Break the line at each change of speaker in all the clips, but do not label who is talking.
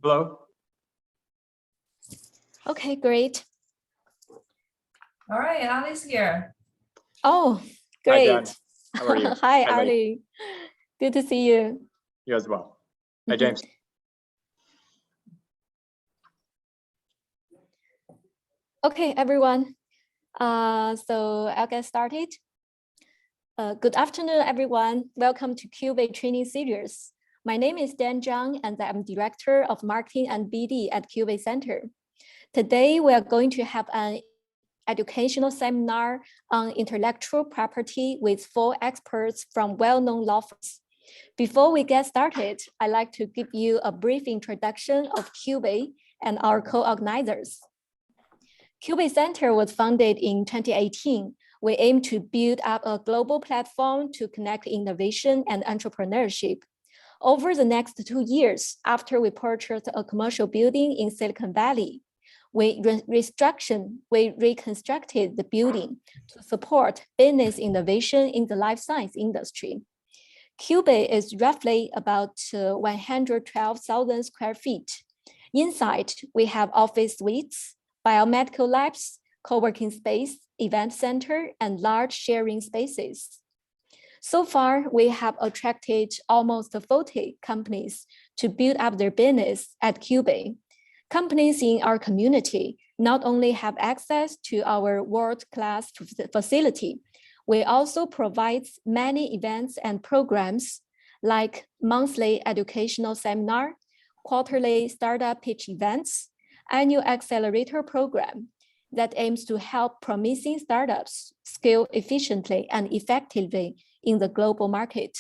Hello.
Okay, great.
All right, Ali's here.
Oh,
Hi,
great.
Dan. How are you?
Hi,
Hi, Lake.
Ali. Good to see you.
You as well. Hi, James.
Okay, everyone. So I'll get started. Good afternoon, everyone. Welcome to Cubase training series. My name is Dan Zhang, and I'm Director of Marketing and BD at Cubase Center. Today, we are going to have an educational seminar on intellectual property with 4 experts from well-known law firms. Before we get started, I'd like to give you a brief introduction of Cubase and our co-organizers. Cubase Center was founded in 2018. We aim to build up a global platform to connect innovation and entrepreneurship. Over the next 2 years, after we purchased a commercial building in Silicon Valley, we reconstructed the building to support business innovation in the life science industry. Cubase is roughly about 112,000 square feet. Inside, we have office suites, biomedical labs, co-working space, event center, and large sharing spaces. So far, we have attracted almost 40 companies to build up their business at Cubase. Companies in our community not only have access to our world-class facility, we also provide many events and programs like monthly educational seminar, quarterly startup pitch events, annual accelerator program that aims to help promising startups scale efficiently and effectively in the global market.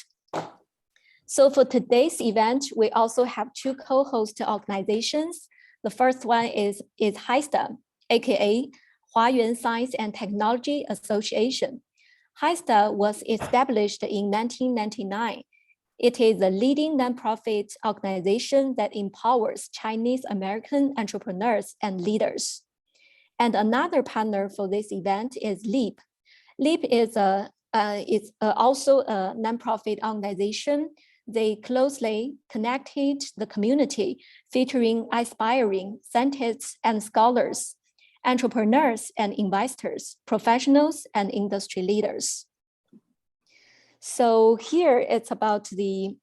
So for today's event, we also have 2 co-host organizations. The first one is HISTA, aka Huayuan Science and Technology Association. HISTA was established in 1999. It is a leading nonprofit organization that empowers Chinese American entrepreneurs and leaders. And another partner for this event is LEAP. LEAP is also a nonprofit organization. They closely connected the community, featuring aspiring scientists and scholars, entrepreneurs and investors, professionals and industry leaders. So here it's about the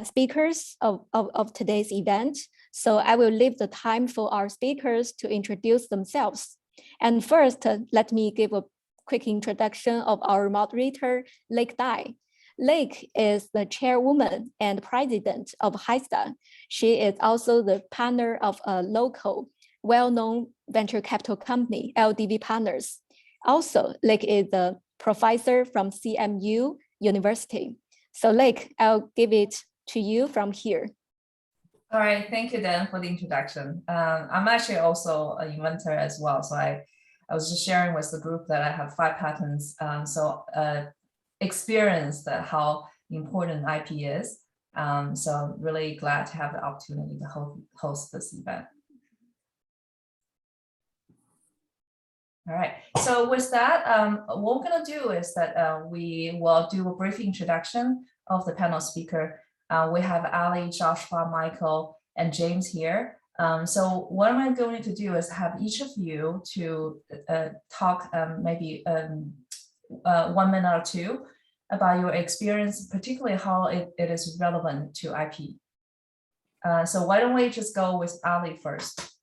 speakers of today's event. So I will leave the time for our speakers to introduce themselves. And first, let me give a quick introduction of our moderator, Lake Dai. Lake is the chairwoman and president of HISTA. She is also the partner of a local, well-known venture capital company, LDV Partners. Also, Lake is a professor from CMU University. So Lake, I'll give it to you from here.
All right, thank you, Dan, for the introduction. I'm actually also an inventor as well. So I was just sharing with the group that I have 5 patents. Experienced how important IP is. So I'm really glad to have the opportunity to host this event. All right, so with that, what we're going to do is that we will do a brief introduction of the panel speaker. We have Ali, Joshua, Michael, and James here. So what am I going to do is have each of you to talk maybe 1 minute or 2 about your experience, particularly how it is relevant to IP. So why don't we just go with Ali first?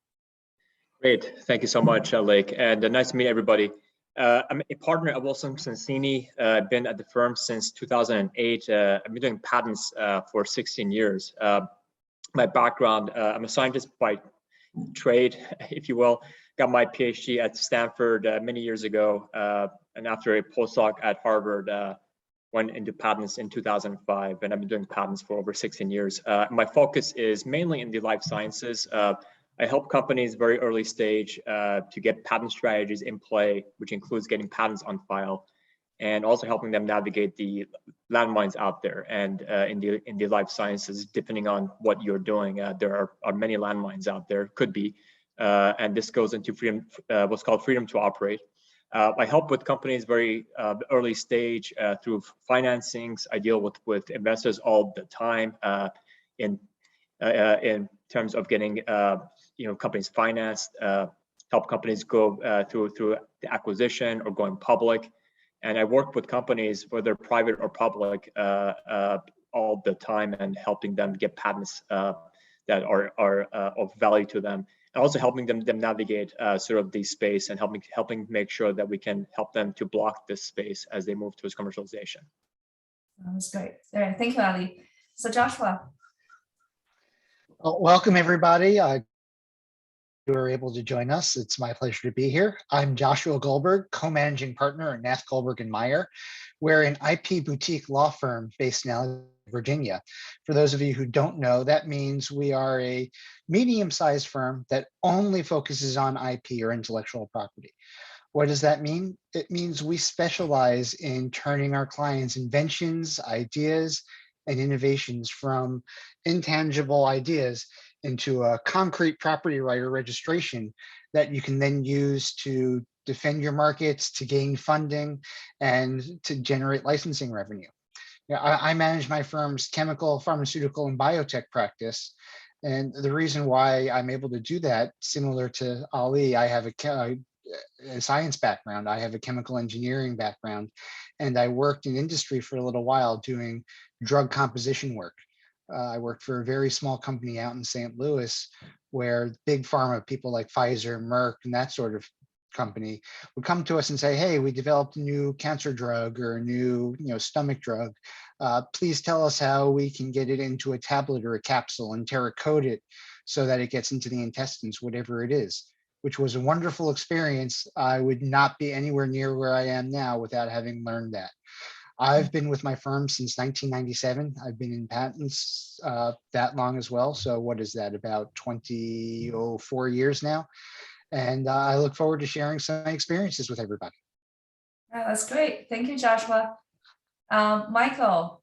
Great. Thank you so much, Lake. And nice to meet everybody. I'm a partner at Wilson Sonsini. I've been at the firm since 2008. I've been doing patents for 16 years. My background, I'm a scientist by trade, if you will. Got my PhD at Stanford many years ago. And after a postdoc at Harvard, went into patents in 2005. And I've been doing patents for over 16 years. My focus is mainly in the life sciences. I help companies very early stage to get patent strategies in play, which includes getting patents on file, and also helping them navigate the landmines out there. And in the life sciences, depending on what you're doing, there are many landmines out there, could be, and this goes into freedom, what's called freedom to operate. I help with companies very early stage through financings. I deal with investors all the time in in terms of getting companies financed, help companies go through the acquisition or going public. And I work with companies, whether private or public, all the time, and helping them get patents that are of value to them, and also helping them navigate sort of the space, and helping make sure that we can help them to block this space as they move towards commercialization.
That's great. All right, thank you, Ali. So Joshua.
Well, welcome everybody. You were able to join us. It's my pleasure to be here. I'm Joshua Goldberg, co-managing partner at Nath Goldberg and Meyer. We're an IP boutique law firm based in Alexandria, Virginia. For those of you who don't know, that means we are a medium-sized firm that only focuses on IP or intellectual property. What does that mean? It means we specialize in turning our clients' inventions, ideas, and innovations from intangible ideas into a concrete property right or registration that you can then use to defend your markets, to gain funding, and to generate licensing revenue. I manage my firm's chemical, pharmaceutical, and biotech practice. And the reason why I'm able to do that, similar to Ali, I have a science background, I have a chemical engineering background, and I worked in industry for a little while doing drug composition work. I worked for a very small company out in St. Louis where big pharma, people like Pfizer, Merck, and that sort of company would come to us and say, hey, we developed a new cancer drug or a new stomach drug. Please tell us how we can get it into a tablet or a capsule and terracoat it so that it gets into the intestines, whatever it is, which was a wonderful experience. I would not be anywhere near where I am now without having learned that. I've been with my firm since 1997. I've been in patents that long as well. So what is that, about 24 years now? And I look forward to sharing some experiences with everybody.
Yeah, that's great. Thank you, Joshua. Michael.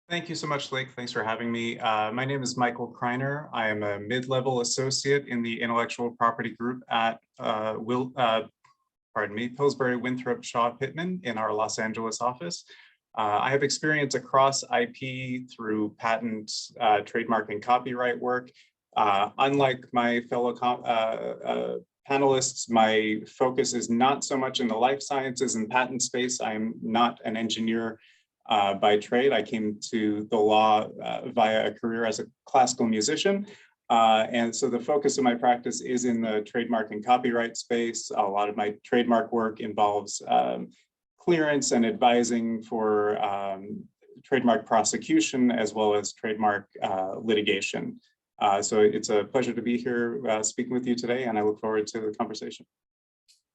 Thank you so much, Lake. Thanks for having me. My name is Michael Kreiner. I am a mid-level associate in the intellectual property group at Pillsbury Winthrop Shaw Pittman in our Los Angeles office. I have experience across IP through patent, trademark, and copyright work. Unlike my fellow panelists, my focus is not so much in the life sciences and patent space. I'm not an engineer by trade. I came to the law via a career as a classical musician. And so the focus of my practice is in the trademark and copyright space. A lot of my trademark work involves clearance and advising for trademark prosecution as well as trademark litigation. So it's a pleasure to be here speaking with you today, and I look forward to the conversation.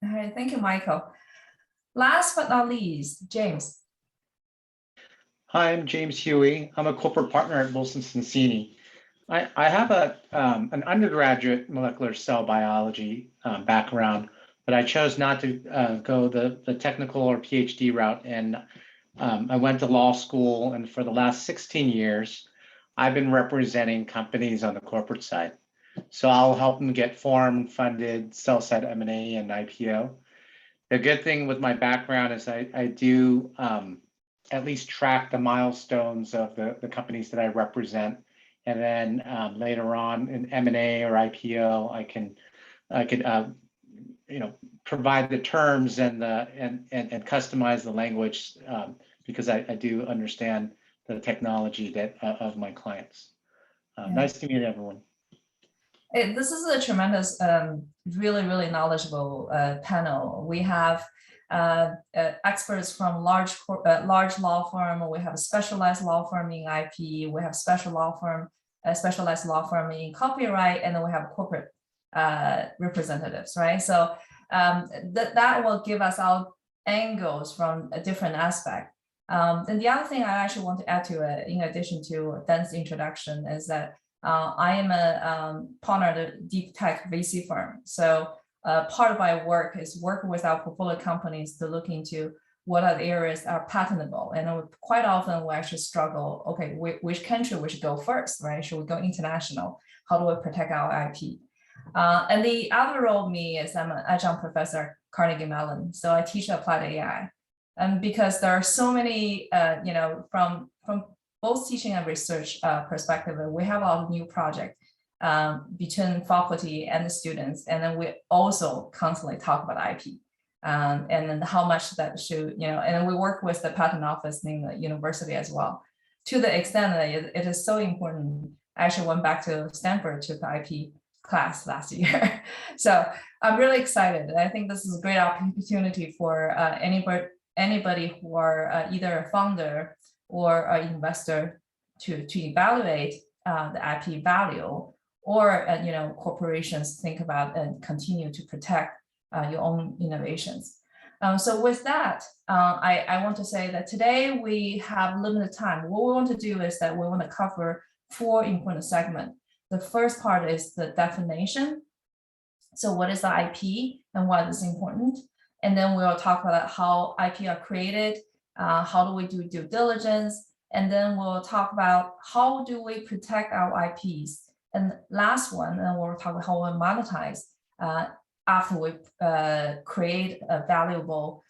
All right, thank you, Michael. Last but not least, James.
Hi, I'm James Huey. I'm a corporate partner at Wilson Sonsini. I have an undergraduate molecular cell biology background, but I chose not to go the technical or PhD route. And I went to law school, and for the last 16 years, I've been representing companies on the corporate side. So I'll help them get formed, funded, sell side M&A, and IPO. The good thing with my background is I do at least track the milestones of the companies that I represent. And then later on in M&A or IPO, I could provide the terms and customize the language because I do understand the technology of my clients. Nice to meet everyone.
This is a tremendous, really, really knowledgeable panel. We have experts from large law firm. We have a specialized law firm in IP. We have a specialized law firm in copyright, and then we have corporate representatives, right? So that will give us our angles from a different aspect. And the other thing I actually want to add to it, in addition to Dan's introduction, is that I am a partner at a deep tech VC firm. So part of my work is working with our portfolio companies to look into what are the areas that are patentable. And quite often we actually struggle, okay, which country we should go first, right? Should we go international? How do we protect our IP? And the other role of me is I'm an adjunct professor at Carnegie Mellon. So I teach applied AI. And because there are so many, from both teaching and research perspective, we have our new project between faculty and the students, and then we also constantly talk about IP. And then how much that should, and then we work with the patent office in the university as well, to the extent that it is so important. I actually went back to Stanford, took the IP class last year. So I'm really excited. I think this is a great opportunity for anybody who are either a founder or an investor to evaluate the IP value, or corporations think about and continue to protect your own innovations. So with that, I want to say that today we have limited time. What we want to do is that we want to cover 4 important segments. The first part is the definition. So what is the IP and why is it important? And then we'll talk about how IP are created, how do we do due diligence, and then we'll talk about how do we protect our IPs. And last one, and we'll talk about how we monetize after we create a valuable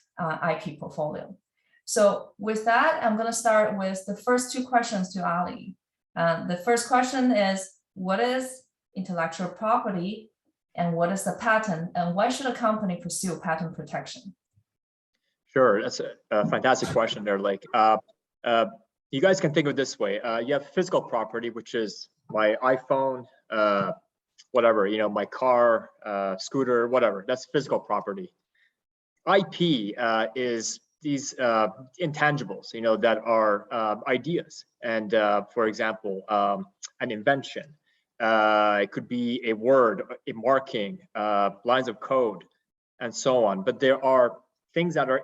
IP portfolio. So with that, I'm going to start with the first 2 questions to Ali. The first question is, what is intellectual property and what is the patent, and why should a company pursue patent protection?
Sure, that's a fantastic question there, Lake. You guys can think of it this way. You have physical property, which is my iPhone, whatever, my car, scooter, whatever. That's physical property. IP is these intangibles, that are ideas. And for example, an invention. It could be a word, a marking, lines of code, and so on. But there are things that are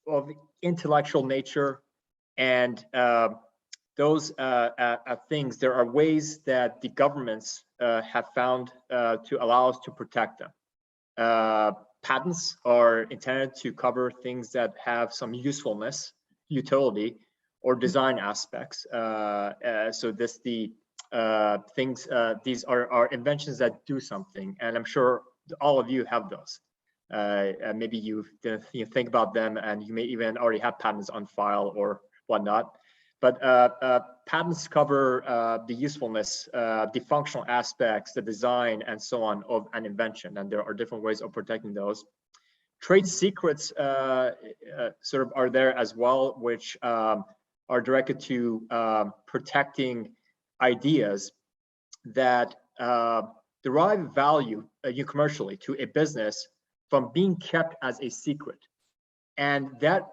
of intellectual nature, and those things, there are ways that the governments have found to allow us to protect them. Patents are intended to cover things that have some usefulness, utility, or design aspects. So these are inventions that do something, and I'm sure all of you have those. Maybe you think about them, and you may even already have patents on file or whatnot. But patents cover the usefulness, the functional aspects, the design, and so on of an invention, and there are different ways of protecting those. Trade secrets sort of are there as well, which are directed to protecting ideas that derive value commercially to a business from being kept as a secret. And that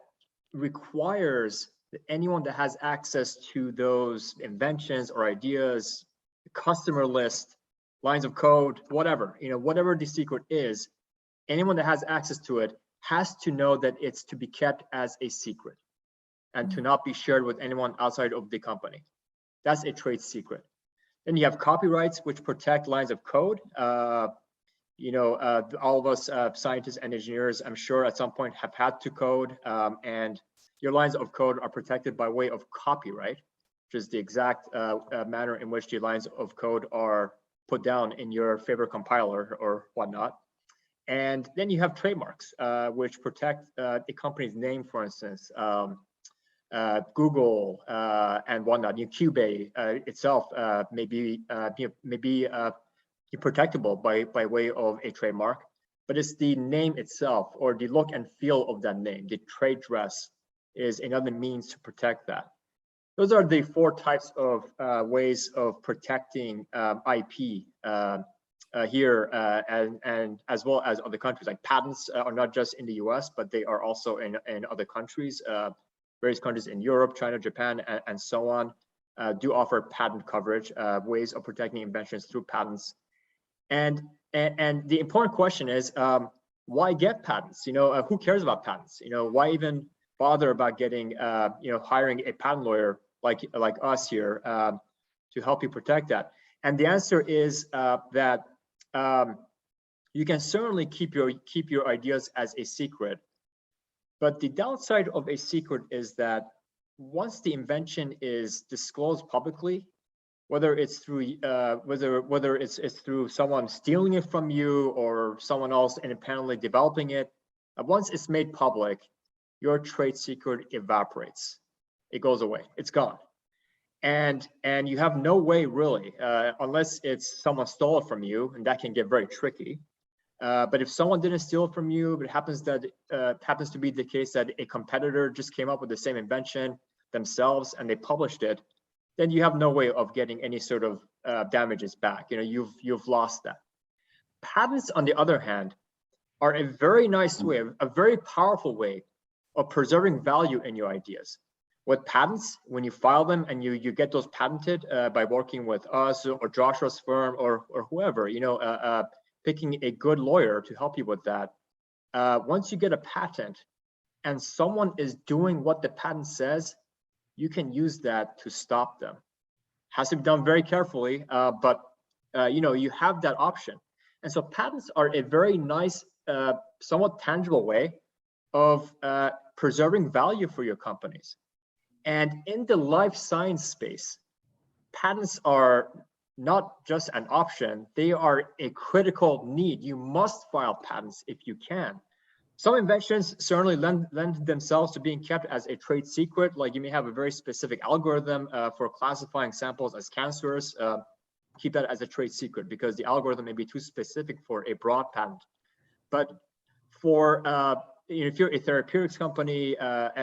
requires that anyone that has access to those inventions or ideas, customer list, lines of code, whatever, whatever the secret is, anyone that has access to it has to know that it's to be kept as a secret and to not be shared with anyone outside of the company. That's a trade secret. Then you have copyrights, which protect lines of code. All of us scientists and engineers, I'm sure at some point have had to code, and your lines of code are protected by way of copyright, which is the exact manner in which the lines of code are put down in your favorite compiler or whatnot. And then you have trademarks, which protect a company's name, for instance, Google and whatnot. Cubase itself may be protectable by way of a trademark, but it's the name itself or the look and feel of that name. The trade dress is another means to protect that. Those are the 4 types of ways of protecting IP here, and as well as other countries. Like patents are not just in the US, but they are also in other countries. Various countries in Europe, China, Japan, and so on do offer patent coverage, ways of protecting inventions through patents. And the important question is, why get patents? Who cares about patents? Why even bother about getting, hiring a patent lawyer like us here to help you protect that? And the answer is that you can certainly keep your ideas as a secret, but the downside of a secret is that once the invention is disclosed publicly, whether it's through whether it's through someone stealing it from you or someone else independently developing it, once it's made public, your trade secret evaporates. It goes away. It's gone. and you have no way really, unless it's someone stole it from you, and that can get very tricky. But if someone didn't steal it from you, but it happens to be the case that a competitor just came up with the same invention themselves and they published it, then you have no way of getting any sort of damages back. You know, you've lost that. Patents, on the other hand, are a very nice way, a very powerful way of preserving value in your ideas. With patents, when you file them and you get those patented by working with us or Joshua's firm or whoever, you know, picking a good lawyer to help you with that. Once you get a patent and someone is doing what the patent says, you can use that to stop them. Has to be done very carefully, but you know, you have that option. And so patents are a very nice, somewhat tangible way of preserving value for your companies. And in the life science space, patents are not just an option, they are a critical need. You must file patents if you can. Some inventions certainly lend themselves to being kept as a trade secret, like you may have a very specific algorithm for classifying samples as cancerous. Keep that as a trade secret because the algorithm may be too specific for a broad patent. But for if you're a therapeutics company,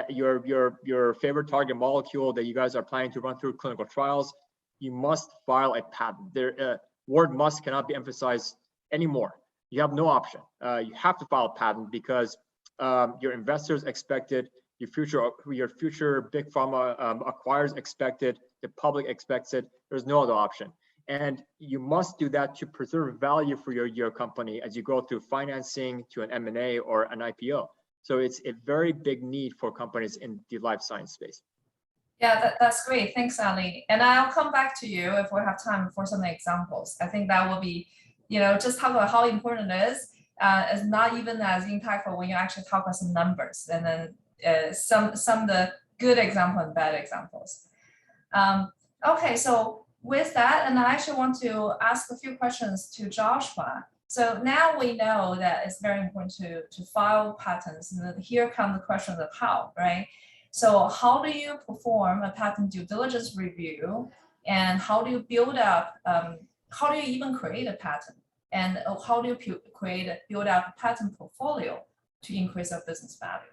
your favorite target molecule that you guys are planning to run through clinical trials, you must file a patent. Word must cannot be emphasized anymore. You have no option. You have to file a patent because your investors expect it, your future big pharma acquirers expect it, the public expects it. There's no other option. And you must do that to preserve value for your company as you go through financing to an M&A or an IPO. So it's a very big need for companies in the life science space.
Yeah, that's great. Thanks, Ali. And I'll come back to you if we have time for some examples. I think that will be, you know, just talk about how important it is. It's not even as impactful when you actually talk about some numbers and then some of the good examples and bad examples. Okay, so with that, and I actually want to ask a few questions to Joshua. So now we know that it's very important to file patents, and then here come the questions of how, right? So how do you perform a patent due diligence review, and how do you build up, how do you even create a patent? And how do you build up a patent portfolio to increase our business value?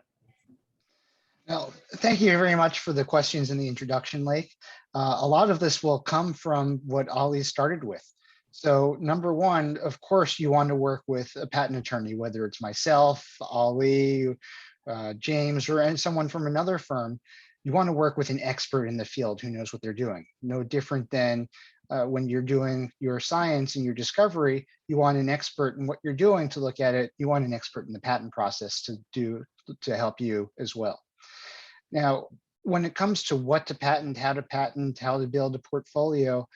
Well, thank you very much for the questions in the introduction, Lake. A lot of this will come from what Ali started with. So number one, of course, you want to work with a patent attorney, whether it's myself, Ali, James, or someone from another firm. You want to work with an expert in the field who knows what they're doing. No different than when you're doing your science and your discovery, you want an expert in what you're doing to look at it. You want an expert in the patent process to help you as well. Now, when it comes to what to patent, how to build a portfolio,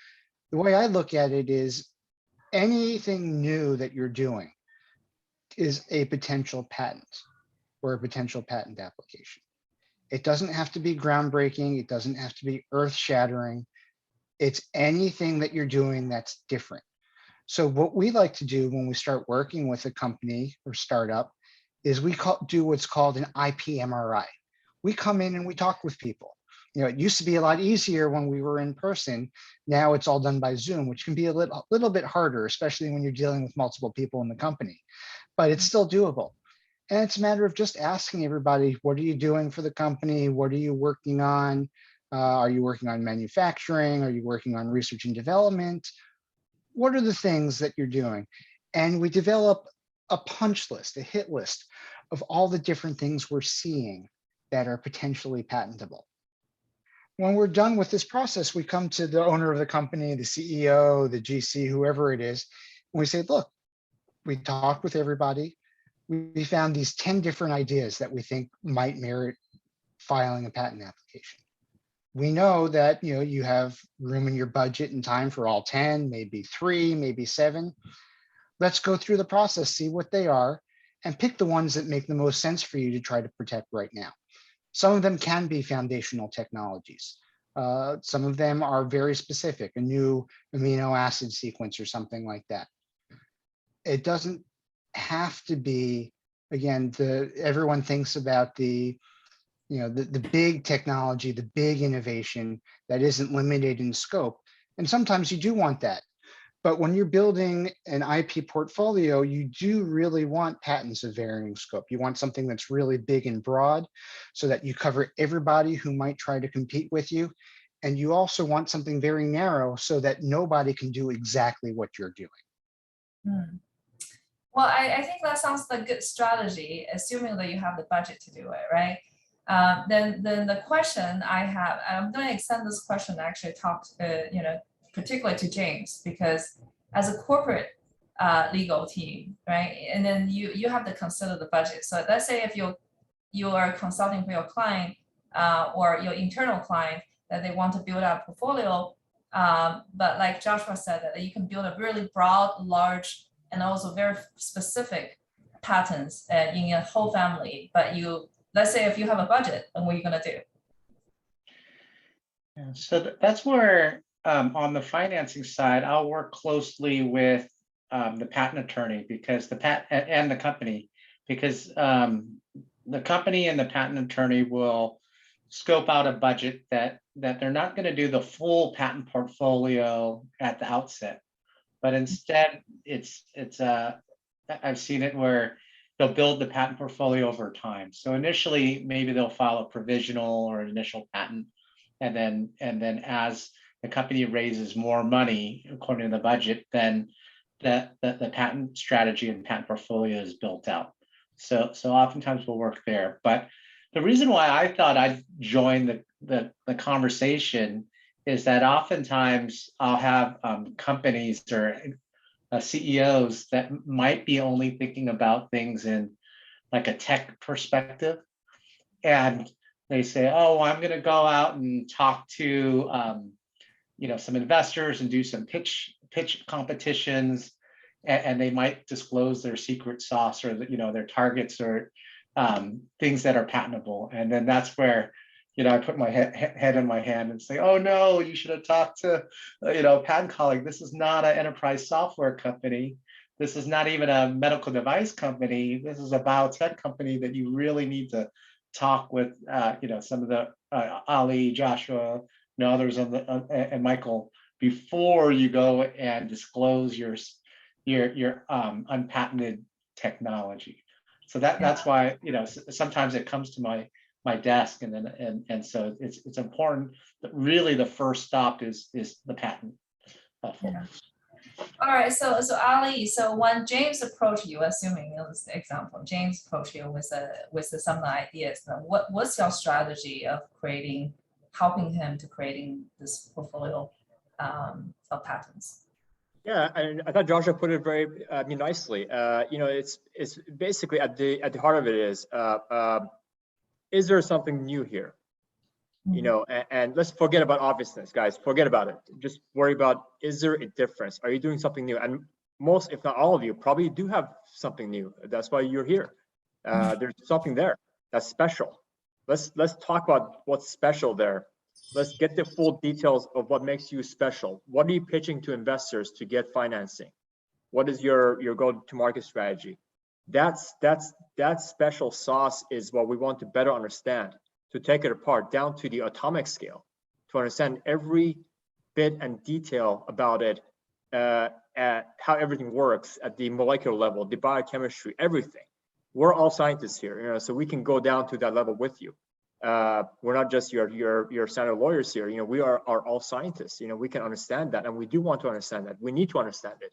the way I look at it is anything new that you're doing is a potential patent or a potential patent application. It doesn't have to be groundbreaking. It doesn't have to be earth-shattering. It's anything that you're doing that's different. So what we like to do when we start working with a company or startup is we do what's called an IPMRI. We come in and we talk with people. You know, it used to be a lot easier when we were in person. Now it's all done by Zoom, which can be a little bit harder, especially when you're dealing with multiple people in the company, but it's still doable. And it's a matter of just asking everybody, what are you doing for the company? What are you working on? Are you working on manufacturing? Are you working on research and development? What are the things that you're doing? And we develop a punch list, a hit list of all the different things we're seeing that are potentially patentable. When we're done with this process, we come to the owner of the company, the CEO, the GC, whoever it is, and we say, look, we talked with everybody. We found these 10 different ideas that we think might merit filing a patent application. We know that you have room in your budget and time for all 10, maybe 3, maybe 7. Let's go through the process, see what they are, and pick the ones that make the most sense for you to try to protect right now. Some of them can be foundational technologies. Some of them are very specific, a new amino acid sequence or something like that. It doesn't have to be, again, everyone thinks about the the big technology, the big innovation that isn't limited in scope. And sometimes you do want that. But when you're building an IP portfolio, you do really want patents of varying scope. You want something that's really big and broad so that you cover everybody who might try to compete with you. And you also want something very narrow so that nobody can do exactly what you're doing.
Well, I think that sounds like a good strategy, assuming that you have the budget to do it, right? Then the question I have, I'm going to extend this question, actually talk, particularly to James, because as a corporate legal team, right? And then you have to consider the budget. So let's say if you are consulting for your client or your internal client that they want to build out a portfolio, but like Joshua said, that you can build a really broad, large, and also very specific patents in a whole family. But let's say if you have a budget, then what are you going to do?
Yeah, so that's where on the financing side, I'll work closely with the patent attorney because and the company, because the company and the patent attorney will scope out a budget that they're not going to do the full patent portfolio at the outset, but instead I've seen it where they'll build the patent portfolio over time. So initially, maybe they'll file a provisional or an initial patent, and then as the company raises more money according to the budget, then the patent strategy and patent portfolio is built out. So oftentimes we'll work there. But the reason why I thought I'd join the conversation is that oftentimes I'll have companies or CEOs that might be only thinking about things in like a tech perspective. And they say, oh, I'm going to go out and talk to some investors and do some pitch competitions, and they might disclose their secret sauce or their targets or things that are patentable. And then that's where I put my head in my hand and say, oh no, you should have talked to patent colleague. This is not an enterprise software company. This is not even a medical device company. This is a biotech company that you really need to talk with some of the Ali, Joshua, others and Michael before you go and disclose your unpatented technology. So that's why sometimes it comes to my desk, and so it's important that really the first stop is the patent.
All right, so Ali, so when James approached you, assuming in this example, James approached you with some ideas, then what's your strategy of helping him to creating this portfolio of patents?
Yeah, and I thought Joshua put it very nicely. It's basically at the heart of it is there something new here? And let's forget about obviousness, guys. Forget about it. Just worry about, is there a difference? Are you doing something new? And most, if not all of you, probably do have something new. That's why you're here. There's something there that's special. Let's talk about what's special there. Let's get the full details of what makes you special. What are you pitching to investors to get financing? What is your go-to-market strategy? That special sauce is what we want to better understand, to take it apart down to the atomic scale, to understand every bit and detail about it, at how everything works at the molecular level, the biochemistry, everything. We're all scientists here, so we can go down to that level with you. We're not just your standard lawyers here. We are all scientists. We can understand that, and we do want to understand that. We need to understand it.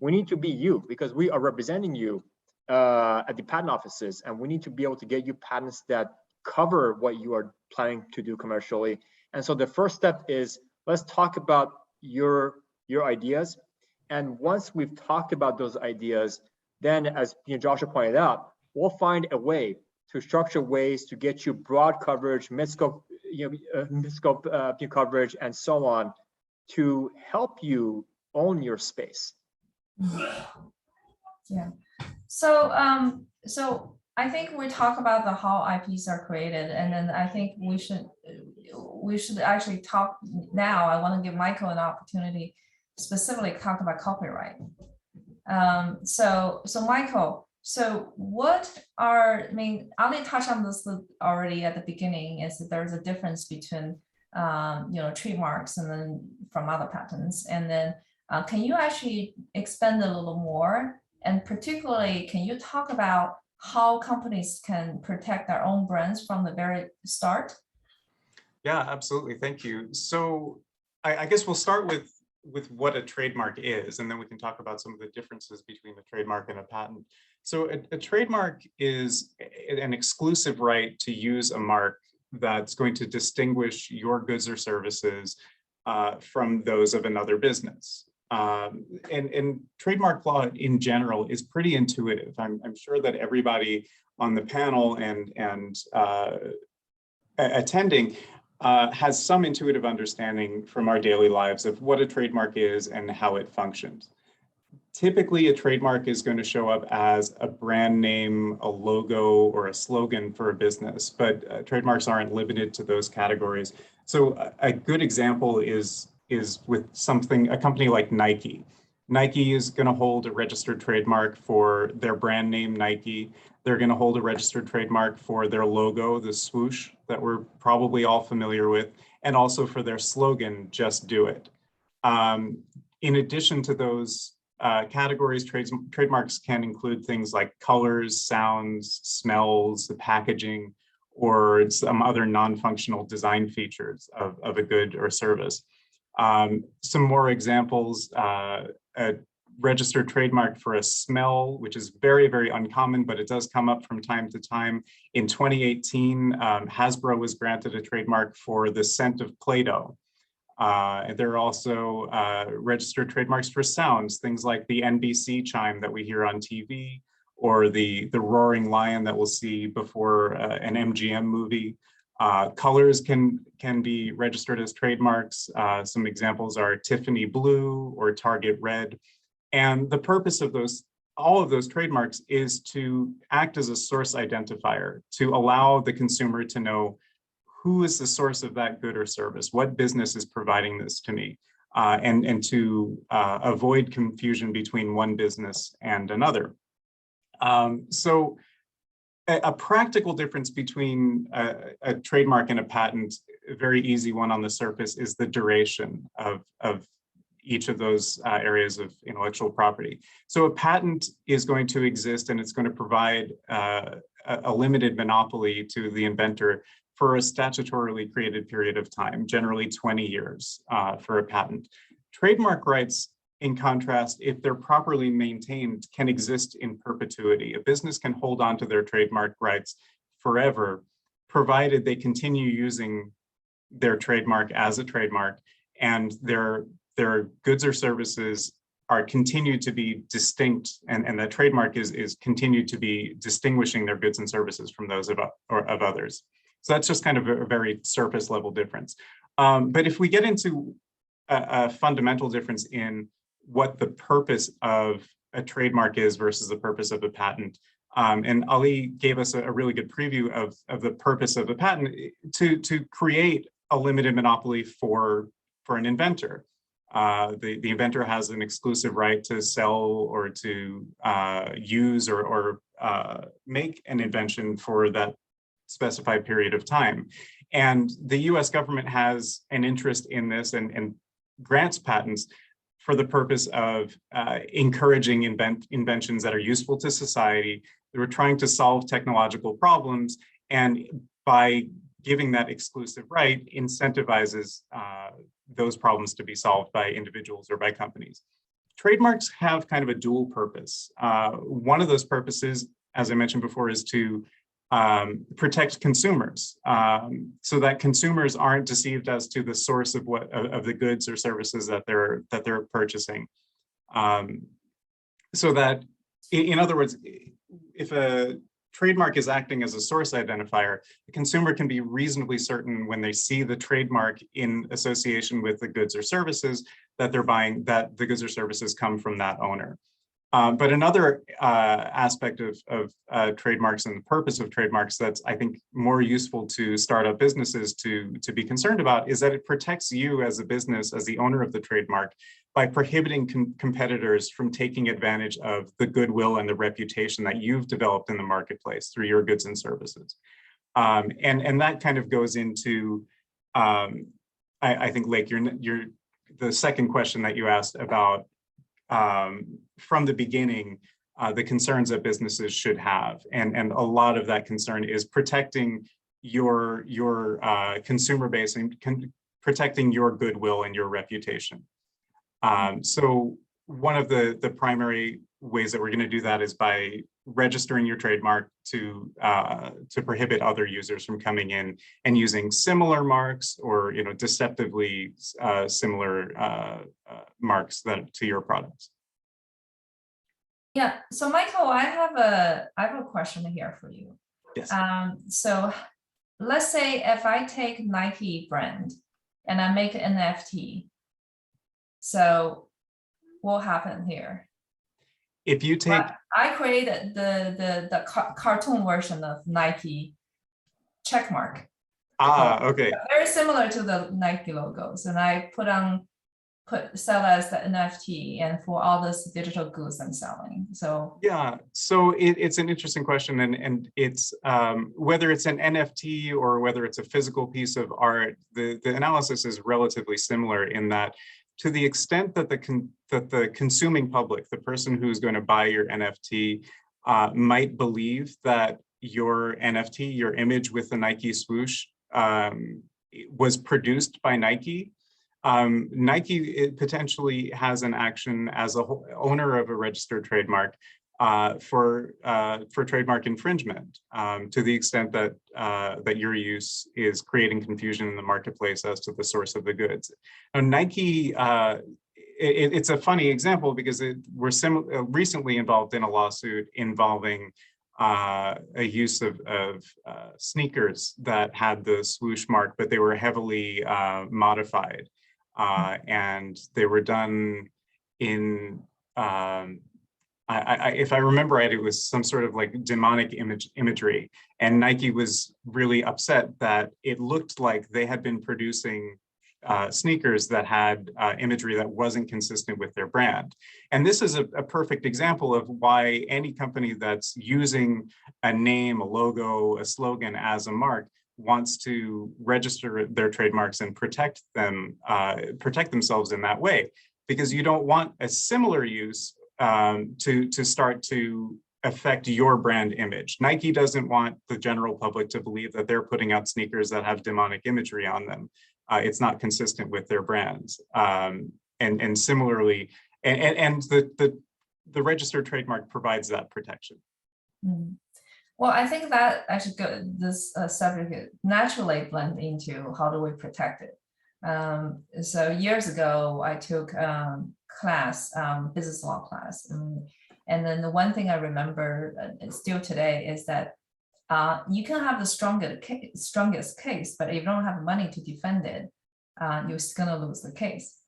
We need to be you, because we are representing you at the patent offices, and we need to be able to get you patents that cover what you are planning to do commercially. And so the first step is, let's talk about your ideas. And once we've talked about those ideas, then as Joshua pointed out, we'll find a way to structure ways to get you broad coverage, mid-scope, mid-scope coverage, and so on, to help you own your space.
Yeah. So I think we talk about how IPs are created, and then I think we should actually talk now. I want to give Michael an opportunity specifically talk about copyright. So Michael, So what are, I mean, Ali touched on this already at the beginning, is that there's a difference between, trademarks and then from other patents. And then can you actually expand a little more? And particularly, can you talk about how companies can protect their own brands from the very start?
Yeah, absolutely. Thank you. So I guess we'll start with what a trademark is, and then we can talk about some of the differences between a trademark and a patent. So a trademark is an exclusive right to use a mark that's going to distinguish your goods or services from those of another business. And trademark law in general is pretty intuitive. I'm sure that everybody on the panel and attending has some intuitive understanding from our daily lives of what a trademark is and how it functions. Typically, a trademark is going to show up as a brand name, a logo, or a slogan for a business, but trademarks aren't limited to those categories. So a good example is with a company like Nike. Nike is going to hold a registered trademark for their brand name, Nike. They're going to hold a registered trademark for their logo, the swoosh that we're probably all familiar with, and also for their slogan, "Just Do It." In addition to those categories, trademarks can include things like colors, sounds, smells, the packaging, or some other non-functional design features of a good or service. Some more examples, a registered trademark for a smell, which is very, very uncommon, but it does come up from time to time. In 2018, Hasbro was granted a trademark for the scent of Play-Doh. There are also registered trademarks for sounds, things like the NBC chime that we hear on TV, or the roaring lion that we'll see before an MGM movie. Colors can be registered as trademarks. Some examples are Tiffany blue or Target red. And the purpose of all of those trademarks is to act as a source identifier, to allow the consumer to know who is the source of that good or service, what business is providing this to me, and to avoid confusion between one business and another. So a practical difference between a trademark and a patent, a very easy one on the surface, is the duration of each of those areas of intellectual property. So a patent is going to exist, and it's going to provide a limited monopoly to the inventor for a statutorily created period of time, generally 20 years for a patent. Trademark rights, in contrast, if they're properly maintained, can exist in perpetuity. A business can hold on to their trademark rights forever, provided they continue using their trademark as a trademark, and their goods or services are continued to be distinct, and the trademark is continued to be distinguishing their goods and services from those of others. So that's just kind of a very surface level difference. But if we get into a fundamental difference in what the purpose of a trademark is versus the purpose of a patent, and Ali gave us a really good preview of the purpose of a patent, to create a limited monopoly for an inventor. The inventor has an exclusive right to sell or to use or make an invention for that specified period of time. And the US government has an interest in this and grants patents for the purpose of encouraging inventions that are useful to society. They were trying to solve technological problems, and by giving that exclusive right, incentivizes those problems to be solved by individuals or by companies. Trademarks have kind of a dual purpose. One of those purposes, as I mentioned before, is to protect consumers, so that consumers aren't deceived as to the source of the goods or services that they're purchasing. So that, in other words, if a trademark is acting as a source identifier, the consumer can be reasonably certain when they see the trademark in association with the goods or services that they're buying, that the goods or services come from that owner. But another aspect of trademarks and the purpose of trademarks that's, I think, more useful to startup businesses to be concerned about is that it protects you as a business, as the owner of the trademark, by prohibiting competitors from taking advantage of the goodwill and the reputation that you've developed in the marketplace through your goods and services. And that kind of goes into, I think, Lake, the second question that you asked about from the beginning, the concerns that businesses should have. And a lot of that concern is protecting your consumer base and protecting your goodwill and your reputation. So one of the primary ways that we're going to do that is by registering your trademark to prohibit other users from coming in and using similar marks or deceptively similar marks to your products.
Yeah. So Michael, I have a question here for you.
Yes.
So let's say if I take Nike brand and I make an NFT. So what happened here?
If you take,
I created the cartoon version of Nike checkmark.
Okay.
Very similar to the Nike logos, and I sell as the NFT and for all this digital goods I'm selling. So
yeah, so it's an interesting question, and it's whether it's an NFT or whether it's a physical piece of art, the analysis is relatively similar in that, to the extent that the consuming public, the person who's going to buy your NFT, might believe that your NFT, your image with the Nike swoosh, was produced by Nike. Nike potentially has an action as a owner of a registered trademark for trademark infringement, to the extent that that your use is creating confusion in the marketplace as to the source of the goods. Now, Nike, it's a funny example because we're recently involved in a lawsuit involving a use of sneakers that had the swoosh mark, but they were heavily modified. And they were done in, if I remember right, it was some sort of like demonic imagery. And Nike was really upset that it looked like they had been producing sneakers that had imagery that wasn't consistent with their brand. And this is a perfect example of why any company that's using a name, a logo, a slogan as a mark wants to register their trademarks and protect themselves in that way, because you don't want a similar use to start to affect your brand image. Nike doesn't want the general public to believe that they're putting out sneakers that have demonic imagery on them. It's not consistent with their brands. And similarly, and the registered trademark provides that protection.
Mm. Well, I think that actually this subject naturally blend into how do we protect it. So years ago, I took class, business law class, and then the one thing I remember still today is that you can have the strongest case, but if you don't have money to defend it, you're gonna lose the case.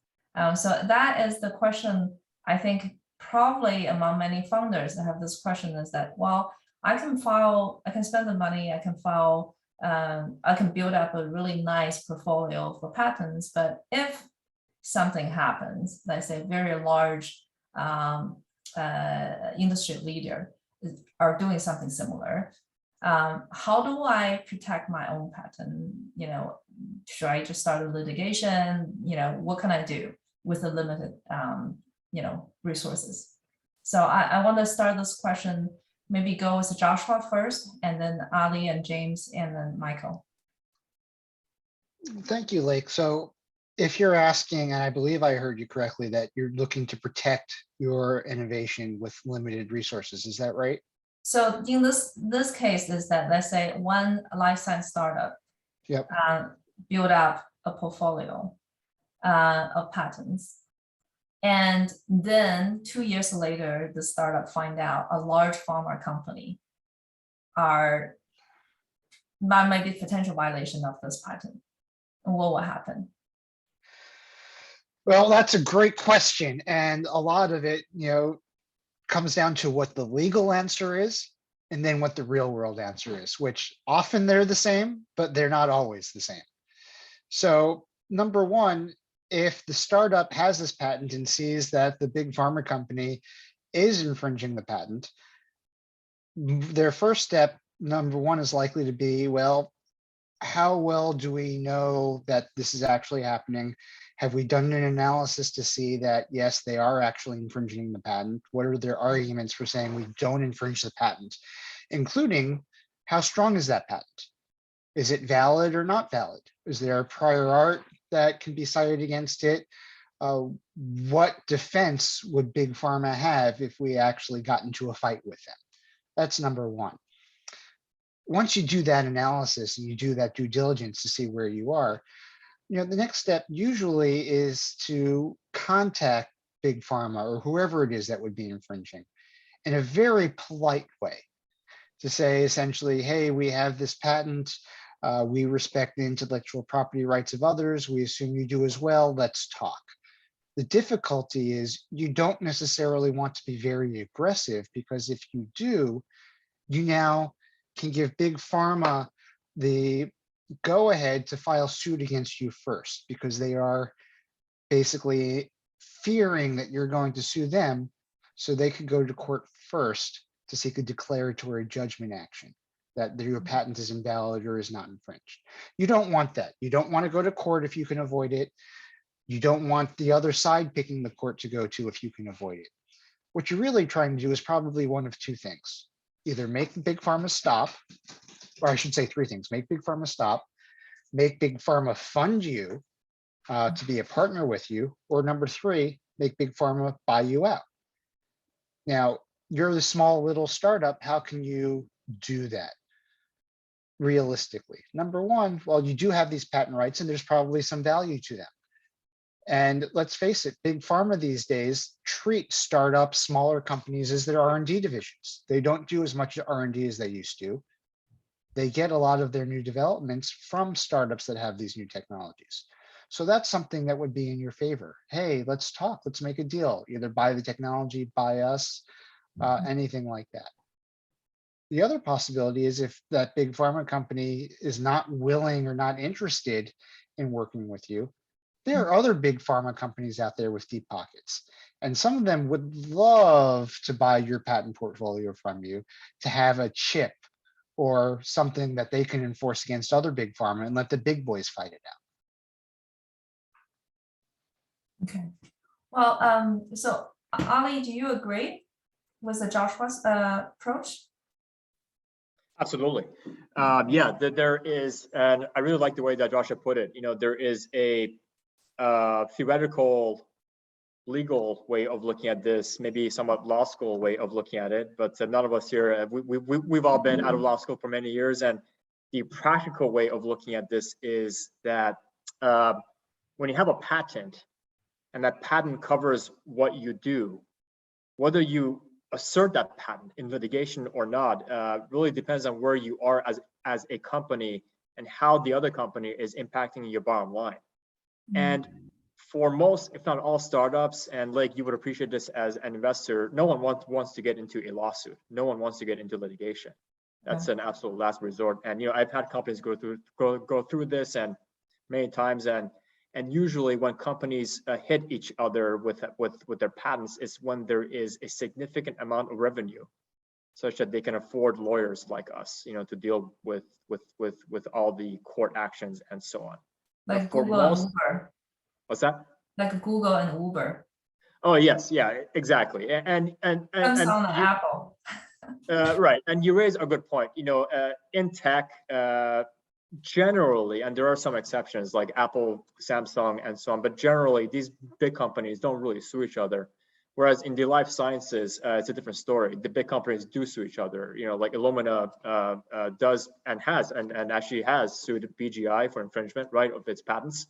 So that is the question. I think probably among many founders that have this question is that, well, I can spend the money, I can file, I can build up a really nice portfolio for patents, but if something happens, let's say very large industry leader are doing something similar, how do I protect my own patent? Should I just start a litigation? What can I do with the limited, resources? So I want to start this question, maybe go with Joshua first, and then Ali and James, and then Michael.
Thank you, Lake. So if you're asking, and I believe I heard you correctly, that you're looking to protect your innovation with limited resources, is that right?
So in this case is that, let's say one life science startup build up a portfolio of patents. And then 2 years later, the startup find out a large pharma company might be potential violation of this patent. And what will happen?
Well, that's a great question. And a lot of it, comes down to what the legal answer is, and then what the real world answer is, which often they're the same, but they're not always the same. So number one, if the startup has this patent and sees that the big pharma company is infringing the patent, their first step, number one, is likely to be, well, how well do we know that this is actually happening? Have we done an analysis to see that, yes, they are actually infringing the patent? What are their arguments for saying we don't infringe the patent? Including, how strong is that patent? Is it valid or not valid? Is there a prior art that can be cited against it? What defense would Big Pharma have if we actually got into a fight with them? That's number one. Once you do that analysis and you do that due diligence to see where you are, the next step usually is to contact Big Pharma or whoever it is that would be infringing in a very polite way to say essentially, hey, we have this patent. We respect the intellectual property rights of others. We assume you do as well. Let's talk. The difficulty is you don't necessarily want to be very aggressive, because if you do, you now can give Big Pharma the go ahead to file suit against you first, because they are basically fearing that you're going to sue them, so they could go to court first to seek a declaratory judgment action that your patent is invalid or is not infringed. You don't want that. You don't want to go to court if you can avoid it. You don't want the other side picking the court to go to if you can avoid it. What you're really trying to do is probably one of two things. Either make the Big Pharma stop, or I should say three things: make Big Pharma stop, make Big Pharma fund you to be a partner with you, or number three, make Big Pharma buy you out. Now, you're the small little startup. How can you do that realistically? Number one, well, you do have these patent rights and there's probably some value to them. And let's face it, Big Pharma these days treat startups, smaller companies as their R&D divisions. They don't do as much R&D as they used to. They get a lot of their new developments from startups that have these new technologies. So that's something that would be in your favor. Hey, let's talk, let's make a deal. Either buy the technology, buy us, anything like that. The other possibility is if that Big Pharma company is not willing or not interested in working with you, there are other Big Pharma companies out there with deep pockets, and some of them would love to buy your patent portfolio from you to have a chip or something that they can enforce against other Big Pharma and let the big boys fight it out.
Okay. Well, so Ali, do you agree with the Joshua's approach?
Absolutely. Yeah, there is, and I really like the way that Joshua put it. There is a theoretical legal way of looking at this, maybe somewhat law school way of looking at it, but none of us here, we've all been out of law school for many years, and the practical way of looking at this is that when you have a patent and that patent covers what you do, whether you assert that patent in litigation or not really depends on where you are as a company and how the other company is impacting your bottom line. And for most, if not all startups, and like you would appreciate this as an investor, no one wants to get into a lawsuit. No one wants to get into litigation. That's an absolute last resort. And I've had companies go through this and many times, and usually when companies hit each other with their patents is when there is a significant amount of revenue, such that they can afford lawyers like us, to deal with all the court actions and so on.
Like Google and Uber.
What's that?
Like Google and Uber.
Oh yes, yeah, exactly. And
Samsung and Apple.
Right, and you raise a good point. In tech, generally, and there are some exceptions like Apple, Samsung, and so on, but generally these big companies don't really sue each other. Whereas in the life sciences, it's a different story. The big companies do sue each other. Like Illumina does and has and actually has sued BGI for infringement, right, of its patents,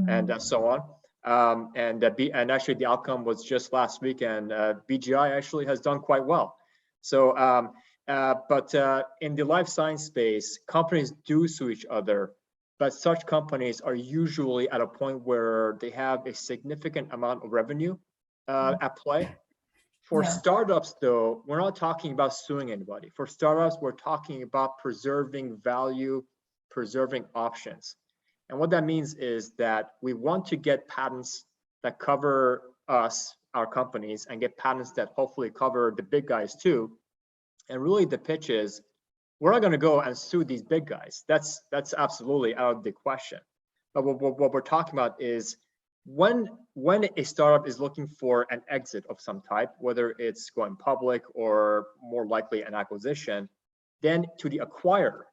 and so on. And actually the outcome was just last week, and BGI actually has done quite well. So, but in the life science space, companies do sue each other, but such companies are usually at a point where they have a significant amount of revenue at play. For startups, though, we're not talking about suing anybody. For startups, we're talking about preserving value, preserving options. And what that means is that we want to get patents that cover us, our companies, and get patents that hopefully cover the big guys too. And really the pitch is, we're not going to go and sue these big guys. That's absolutely out of the question. But what we're talking about is when a startup is looking for an exit of some type, whether it's going public or more likely an acquisition, then to the acquirer,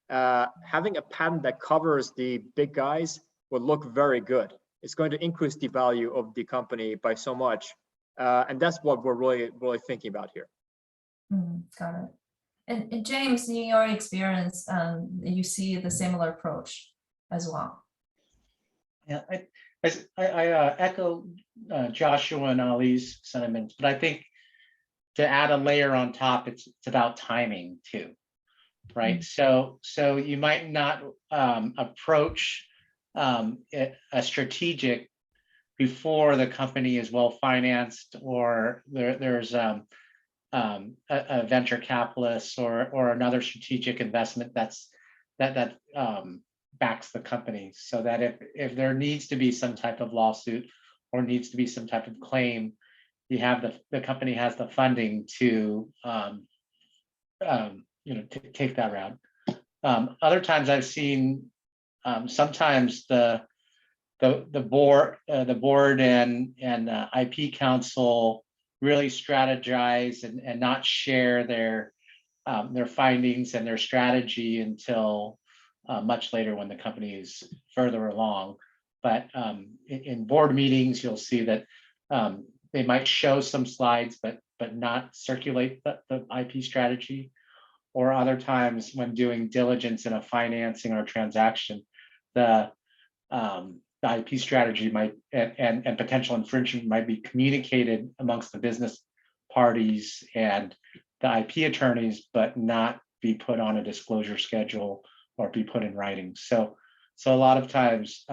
having a patent that covers the big guys will look very good. It's going to increase the value of the company by so much. And that's what we're really thinking about here.
Got it. And James, in your experience, you see the similar approach as well.
Yeah, I echo Joshua and Ali's sentiments, but I think to add a layer on top, it's about timing too, right? So you might not approach a strategic before the company is well financed, or there's a venture capitalist or another strategic investment that backs the company, so that if there needs to be some type of lawsuit or needs to be some type of claim, you have the company has the funding to take that route. Other times I've seen sometimes the board and IP council really strategize and not share their findings and their strategy until much later when the company is further along. But in board meetings, you'll see that they might show some slides, but not circulate the IP strategy. Or other times when doing diligence in a financing or transaction, the IP strategy might and potential infringement might be communicated amongst the business parties and the IP attorneys, but not be put on a disclosure schedule or be put in writing. So a lot of times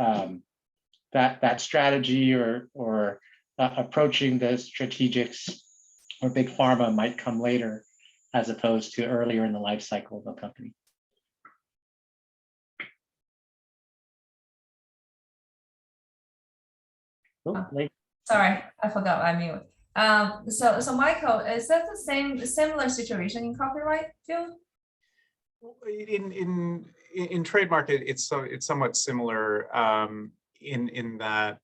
that strategy or approaching the strategics or big pharma might come later, as opposed to earlier in the life cycle of a company.
Sorry, I forgot I mute. So Michael, is that the similar situation in copyright field?
In trademark, it's somewhat similar in that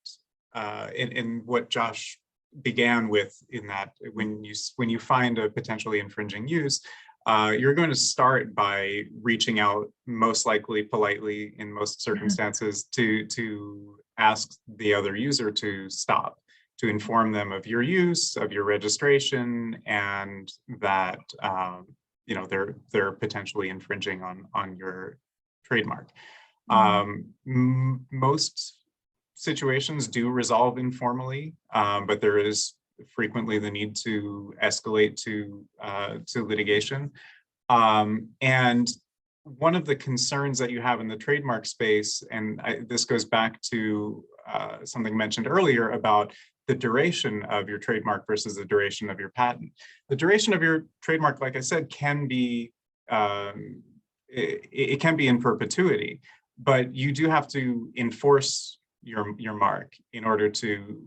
in what Josh began with, in that when you find a potentially infringing use, you're going to start by reaching out, most likely politely in most circumstances, to ask the other user to stop, to inform them of your use, of your registration, and that they're potentially infringing on your trademark. Most situations do resolve informally, but there is frequently the need to escalate to litigation. And one of the concerns that you have in the trademark space, and this goes back to something mentioned earlier about the duration of your trademark versus the duration of your patent. The duration of your trademark, like I said, can be it can be in perpetuity, but you do have to enforce your mark in order to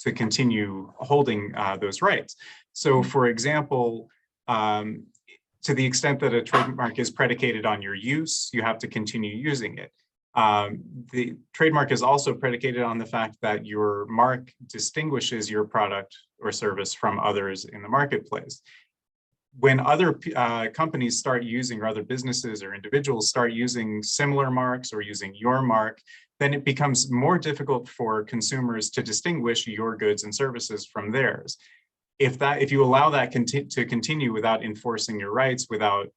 continue holding those rights. So, for example, to the extent that a trademark is predicated on your use, you have to continue using it. The trademark is also predicated on the fact that your mark distinguishes your product or service from others in the marketplace. When other companies start using, or other businesses or individuals start using similar marks or using your mark, then it becomes more difficult for consumers to distinguish your goods and services from theirs. If you allow that to continue without enforcing your rights, without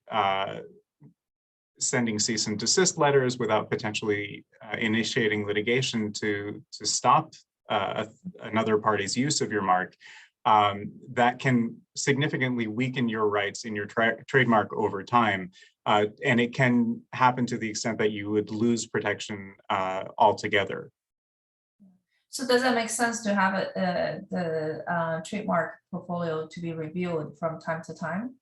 sending cease and desist letters, without potentially initiating litigation to stop another party's use of your mark, that can significantly weaken your rights in your trademark over time. And it can happen to the extent that you would lose protection altogether.
So does that make sense to have the trademark portfolio to be reviewed from time to time?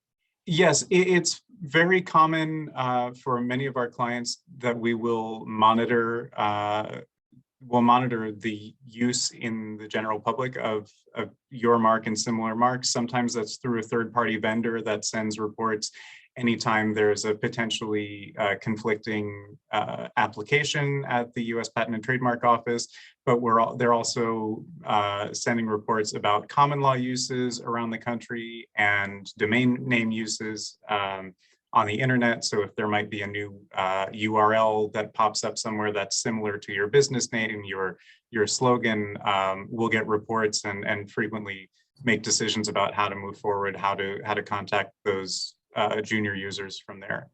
Yes, it's very common for many of our clients that we will monitor the use in the general public of your mark and similar marks. Sometimes that's through a third-party vendor that sends reports anytime there's a potentially conflicting application at the US Patent and Trademark Office, but they're also sending reports about common law uses around the country and domain name uses on the internet. So if there might be a new URL that pops up somewhere that's similar to your business name, your slogan, we'll get reports and frequently make decisions about how to move forward, how to contact those junior users from there.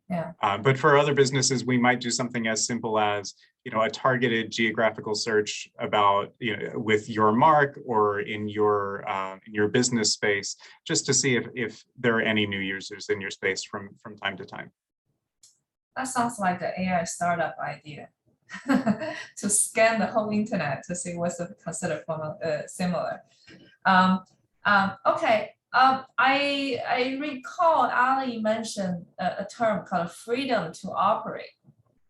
Yeah.
But for other businesses, we might do something as simple as, a targeted geographical search about, with your mark or in your business space, just to see if there are any new users in your space from time to time.
That sounds like an AI startup idea. To scan the whole internet to see what's considered similar. Okay. I recall Ali mentioned a term called freedom to operate.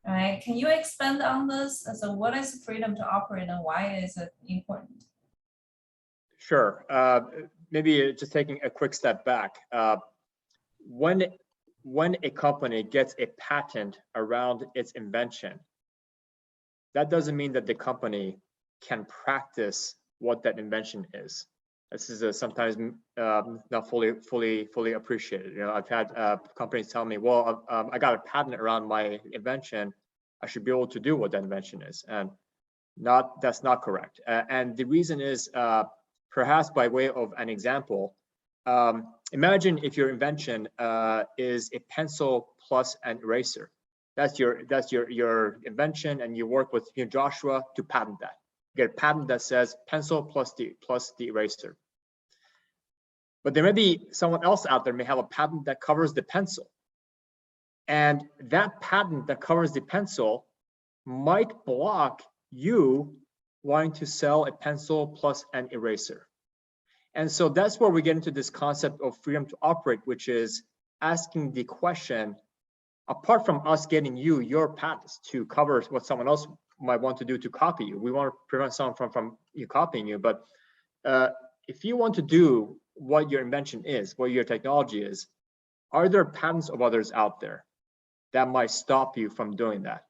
Right? Can you expand on this? So what is freedom to operate and why is it important?
Sure. Maybe just taking a quick step back. When a company gets a patent around its invention, that doesn't mean that the company can practice what that invention is. This is sometimes not fully appreciated. I've had companies tell me, well, I got a patent around my invention. I should be able to do what that invention is, and that's not correct. And the reason is, perhaps by way of an example, imagine if your invention is a pencil plus an eraser. That's your invention, and you work with Joshua to patent that. You get a patent that says pencil plus the eraser. But there may be someone else out there may have a patent that covers the pencil. And that patent that covers the pencil might block you wanting to sell a pencil plus an eraser. And so that's where we get into this concept of freedom to operate, which is asking the question, apart from us getting your patents to cover what someone else might want to do to copy you, we want to prevent someone from you copying you. But if you want to do what your invention is, what your technology is, are there patents of others out there that might stop you from doing that?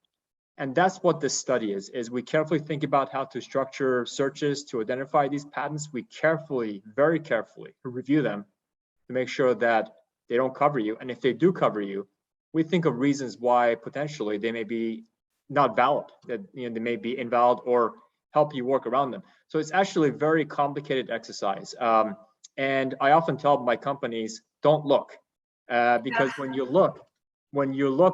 And that's what this study is we carefully think about how to structure searches to identify these patents. We very carefully review them to make sure that they don't cover you. And if they do cover you, we think of reasons why potentially they may be not valid, that they may be invalid or help you work around them. So it's actually a very complicated exercise. And I often tell my companies, don't look, because when you look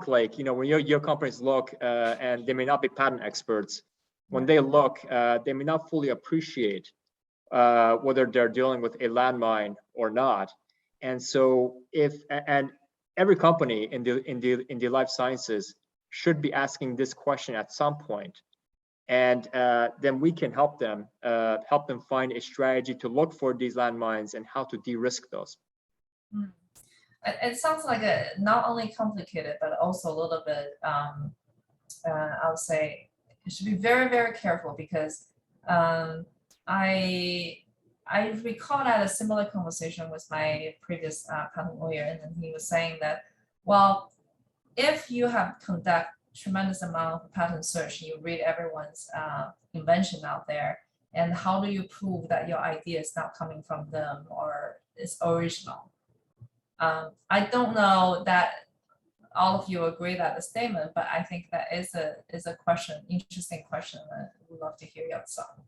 like, when your companies look, and they may not be patent experts, when they look, they may not fully appreciate whether they're dealing with a landmine or not. And so and every company in the life sciences should be asking this question at some point. And then we can help them find a strategy to look for these landmines and how to de-risk those.
It sounds like not only complicated, but also a little bit, I would say, you should be very, very careful because I recall I had a similar conversation with my previous patent lawyer, and then he was saying that, well, if you have conduct tremendous amount of patent search, you read everyone's invention out there, and how do you prove that your idea is not coming from them or is original? I don't know that all of you agree that the statement, but I think that is a question, interesting question, and we'd love to hear your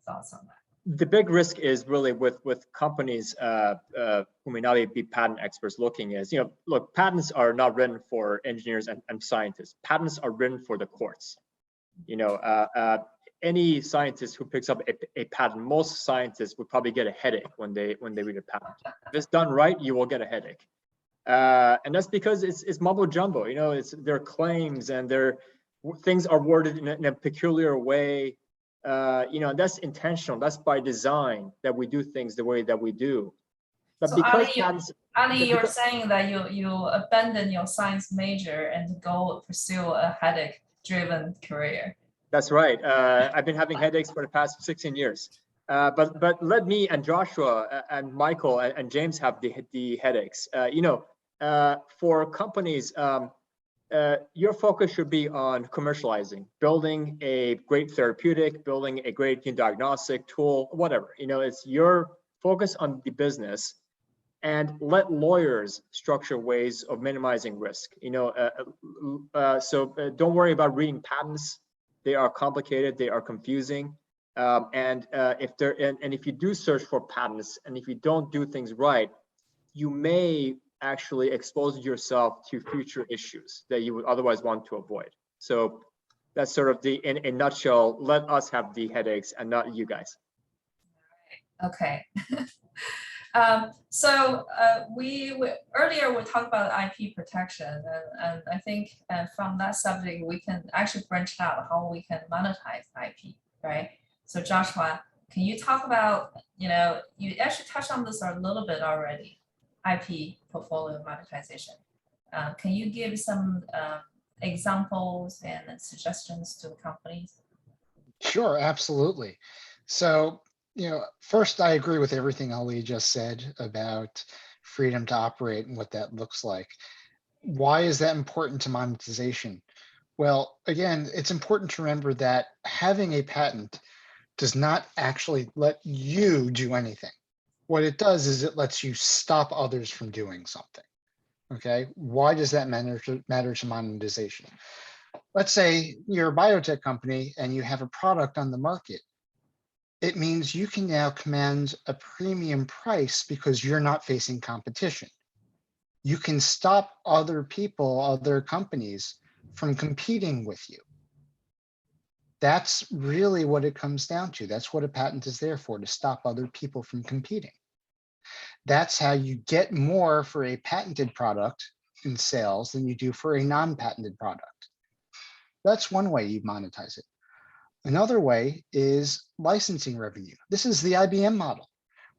thoughts on that.
The big risk is really with companies who may not be patent experts looking is, look, patents are not written for engineers and scientists. Patents are written for the courts. Any scientist who picks up a patent, most scientists would probably get a headache when they read a patent. If it's done right, you will get a headache. And that's because it's mumbo jumbo. Their claims and their things are worded in a peculiar way. That's intentional. That's by design that we do things the way that we do. But
So
because
Ali,
patents,
you're saying that you abandon your science major and go pursue a headache-driven career.
that's right. I've been having headaches for the past 16 years. But let me and Joshua and Michael and James have the headaches. For companies, your focus should be on commercializing, building a great therapeutic, building a great diagnostic tool, whatever. It's your focus on the business, and let lawyers structure ways of minimizing risk. So don't worry about reading patents. They are complicated. They are confusing. If you do search for patents, and if you don't do things right, you may actually expose yourself to future issues that you would otherwise want to avoid. So that's sort of in a nutshell, let us have the headaches and not you guys.
Okay. We earlier we talked about IP protection, and I think from that subject we can actually branch out how we can monetize IP, right? So Joshua, can you talk about, you actually touched on this a little bit already, IP portfolio monetization. Can you give some examples and suggestions to companies?
Sure, absolutely. So, first, I agree with everything Ali just said about freedom to operate and what that looks like. Why is that important to monetization? Well, again, it's important to remember that having a patent does not actually let you do anything. What it does is it lets you stop others from doing something. Okay, why does that matter to monetization? Let's say you're a biotech company and you have a product on the market. It means you can now command a premium price because you're not facing competition. You can stop other people, other companies from competing with you. That's really what it comes down to. That's what a patent is there for, to stop other people from competing. That's how you get more for a patented product in sales than you do for a non-patented product. That's one way you monetize it. Another way is licensing revenue. This is the IBM model,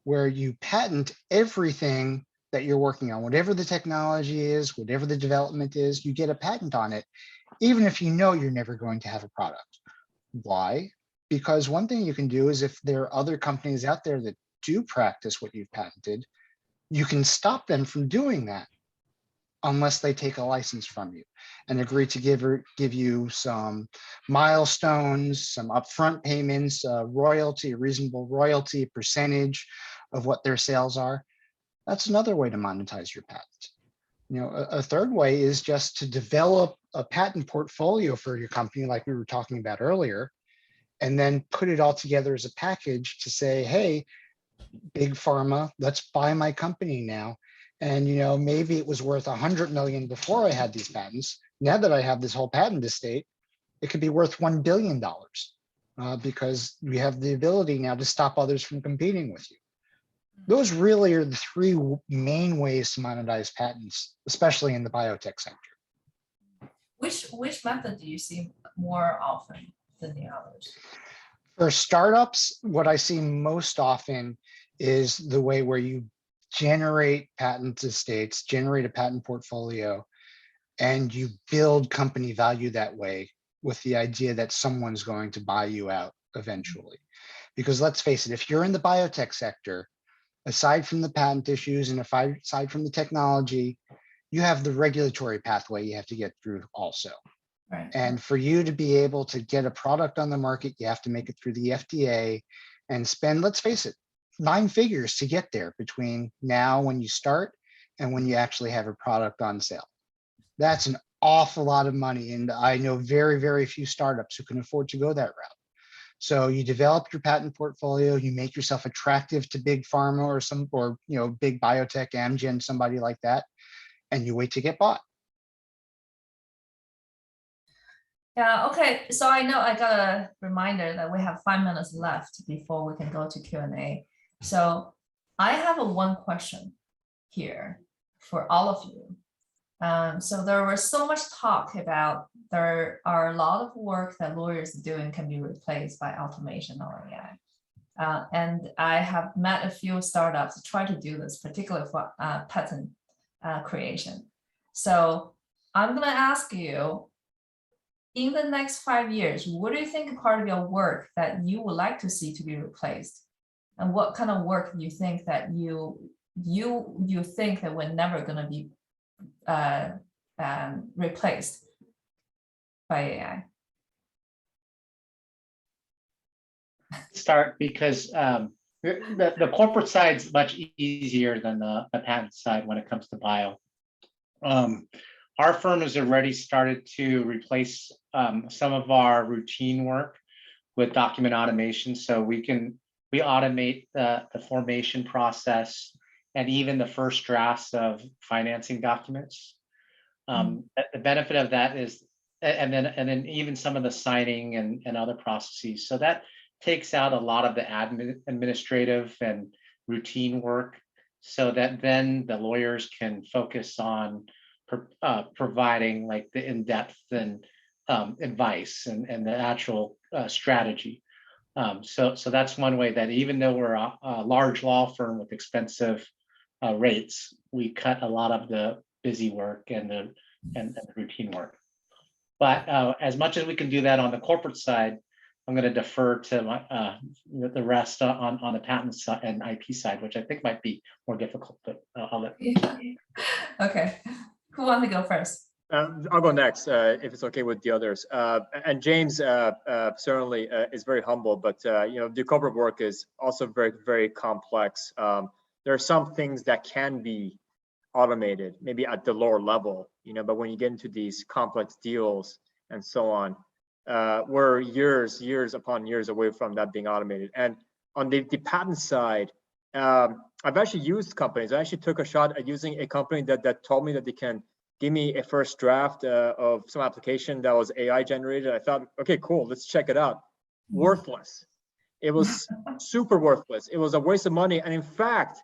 where you patent everything that you're working on, whatever the technology is, whatever the development is, you get a patent on it, even if you know you're never going to have a product. Why? Because one thing you can do is, if there are other companies out there that do practice what you've patented, you can stop them from doing that unless they take a license from you and agree to give you some milestones, some upfront payments, royalty, reasonable royalty percentage of what their sales are. That's another way to monetize your patent. A third way is just to develop a patent portfolio for your company, like we were talking about earlier, and then put it all together as a package to say, hey, big pharma, let's buy my company now. And maybe it was worth 100 million before I had these patents. Now that I have this whole patent estate, it could be worth $1 billion because we have the ability now to stop others from competing with you. Those really are the three main ways to monetize patents, especially in the biotech sector.
Which method do you see more often than the others?
For startups, what I see most often is the way where you generate patent estates, generate a patent portfolio, and you build company value that way with the idea that someone's going to buy you out eventually. Because let's face it, if you're in the biotech sector, aside from the patent issues and aside from the technology, you have the regulatory pathway you have to get through also.
Right.
And for you to be able to get a product on the market, you have to make it through the FDA and spend, let's face it, 9 figures to get there between now when you start and when you actually have a product on sale. That's an awful lot of money. And I know very, very few startups who can afford to go that route. So you develop your patent portfolio, you make yourself attractive to big pharma or big biotech, Amgen, somebody like that, and you wait to get bought.
Yeah, okay. So I know I got a reminder that we have 5 minutes left before we can go to Q&A. So I have one question here for all of you. So there was so much talk about there are a lot of work that lawyers are doing can be replaced by automation or AI. And I have met a few startups try to do this, particularly for patent creation. So I'm going to ask you, in the next 5 years, what do you think part of your work that you would like to see to be replaced? And what kind of work do you think that you think that we're never going to be replaced by AI?
Start because the corporate side is much easier than the patent side when it comes to bio. Our firm has already started to replace some of our routine work with document automation. So we automate the formation process and even the first drafts of financing documents. The benefit of that is, and then even some of the signing and other processes. So that takes out a lot of the administrative and routine work, so that then the lawyers can focus on providing like the in-depth and advice and the actual strategy. So that's one way that even though we're a large law firm with expensive rates, we cut a lot of the busy work and the routine work. But as much as we can do that on the corporate side, I'm going to defer to the rest on the patent side and IP side, which I think might be more difficult. But I'll let.
Okay, who wants to go first?
I'll go next, if it's okay with the others. And James certainly is very humble, but the corporate work is also very, very complex. There are some things that can be automated, maybe at the lower level, but when you get into these complex deals and so on, we're years upon years away from that being automated. And on the patent side, I've actually used companies. I actually took a shot at using a company that told me that they can give me a first draft of some application that was AI generated. I thought, okay, cool, let's check it out. Worthless. It was super worthless. It was a waste of money. And in fact,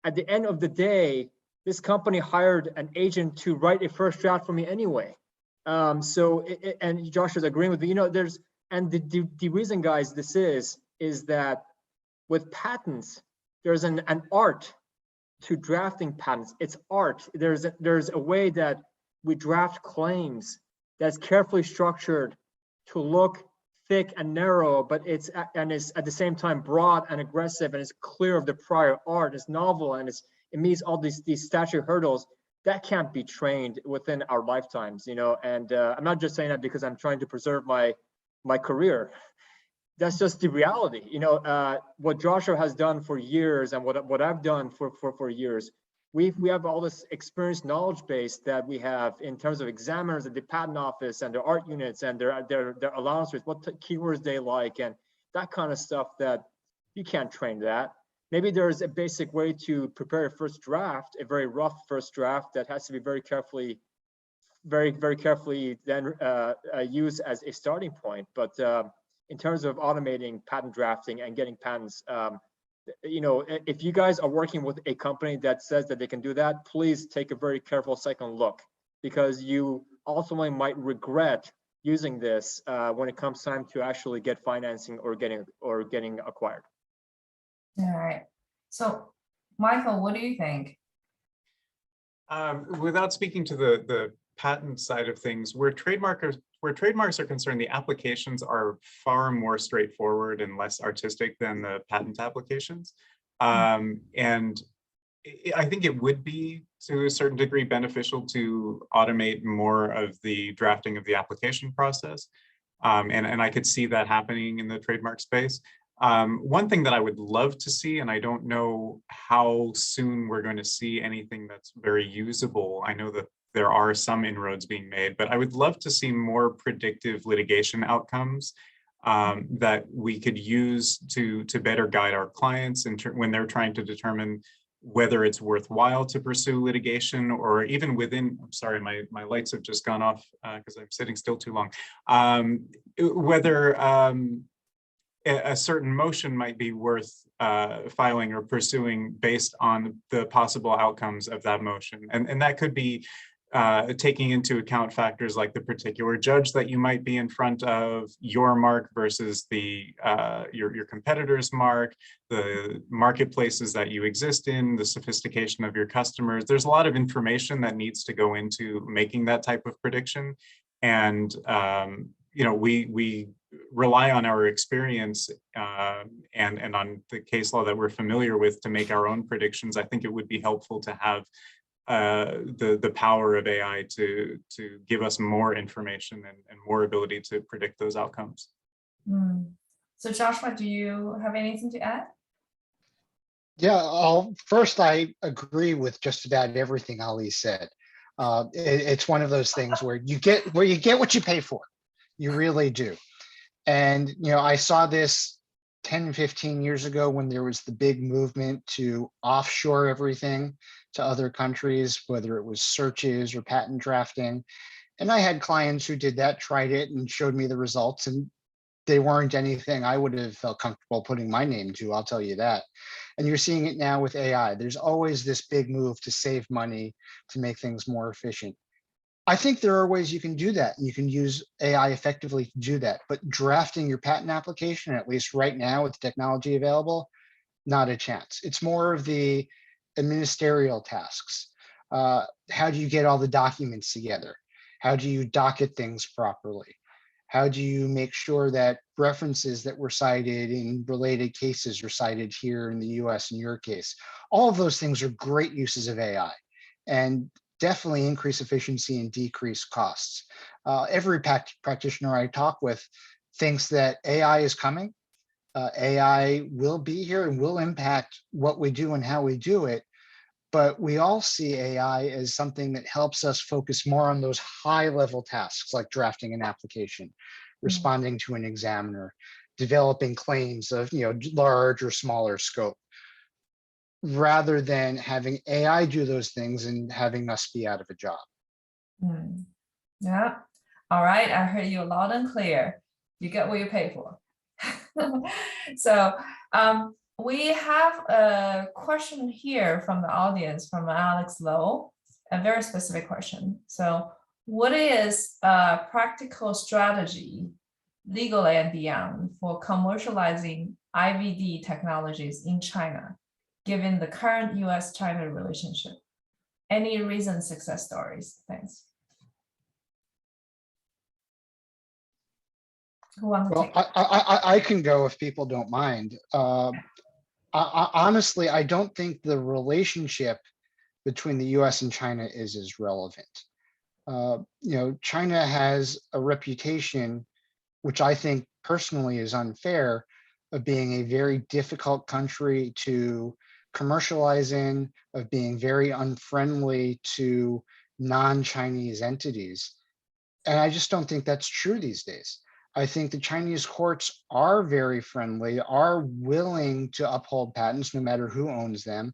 at the end of the day, this company hired an agent to write a first draft for me anyway. And Josh is agreeing with me. The reason, guys, this is that with patents, there's an art to drafting patents. It's art. There's a way that we draft claims that's carefully structured to look thick and narrow, but it's at the same time broad and aggressive, and it's clear of the prior art. It's novel, and it meets all these statute hurdles that can't be trained within our lifetimes. And I'm not just saying that because I'm trying to preserve my career. That's just the reality. What Joshua has done for years and what I've done for years, we have all this experience knowledge base that we have in terms of examiners at the patent office and their art units and their allowance rates, what keywords they like, and that kind of stuff that you can't train that. Maybe there's a basic way to prepare a first draft, a very rough first draft that has to be very carefully then used as a starting point. But in terms of automating patent drafting and getting patents, if you guys are working with a company that says that they can do that, please take a very careful second look, because you ultimately might regret using this when it comes time to actually get financing or getting acquired.
All right. So, Michael, what do you think?
Without speaking to the patent side of things, where trademarks are concerned, the applications are far more straightforward and less artistic than the patent applications. And I think it would be, to a certain degree, beneficial to automate more of the drafting of the application process. And I could see that happening in the trademark space. One thing that I would love to see, and I don't know how soon we're going to see anything that's very usable. I know that there are some inroads being made, but I would love to see more predictive litigation outcomes that we could use to better guide our clients when they're trying to determine whether it's worthwhile to pursue litigation, or even within, I'm sorry, my lights have just gone off because I'm sitting still too long, whether a certain motion might be worth filing or pursuing based on the possible outcomes of that motion. And that could be taking into account factors like the particular judge that you might be in front of, your mark versus your competitor's mark, the marketplaces that you exist in, the sophistication of your customers. There's a lot of information that needs to go into making that type of prediction. And we rely on our experience and on the case law that we're familiar with to make our own predictions. I think it would be helpful to have the power of AI to give us more information and more ability to predict those outcomes.
So Joshua, do you have anything to add?
Yeah, first, I agree with just about everything Ali said. It's one of those things where you get what you pay for. You really do. And, I saw this 10, 15 years ago when there was the big movement to offshore everything to other countries, whether it was searches or patent drafting. And I had clients who did that, tried it, and showed me the results, and they weren't anything I would have felt comfortable putting my name to, I'll tell you that. And you're seeing it now with AI. There's always this big move to save money, to make things more efficient. I think there are ways you can do that. You can use AI effectively to do that, but drafting your patent application, at least right now with the technology available, not a chance. It's more of the ministerial tasks. How do you get all the documents together? How do you docket things properly? How do you make sure that references that were cited in related cases are cited here in the US in your case? All of those things are great uses of AI and definitely increase efficiency and decrease costs. Every practitioner I talk with thinks that AI is coming. AI will be here and will impact what we do and how we do it. But we all see AI as something that helps us focus more on those high level tasks like drafting an application, responding to an examiner, developing claims of large or smaller scope, rather than having AI do those things and having us be out of a job.
Yeah. All right. I heard you loud and clear. You get what you pay for. So we have a question here from the audience from Alex Lowe, a very specific question. So what is a practical strategy, legally and beyond, for commercializing IVD technologies in China, given the current US-China relationship? Any recent success stories? Thanks. Who wants to take it?
I can go if people don't mind. Honestly, I don't think the relationship between the US and China is as relevant. China has a reputation, which I think personally is unfair, of being a very difficult country to commercialize in, of being very unfriendly to non-Chinese entities. And I just don't think that's true these days. I think the Chinese courts are very friendly, are willing to uphold patents no matter who owns them,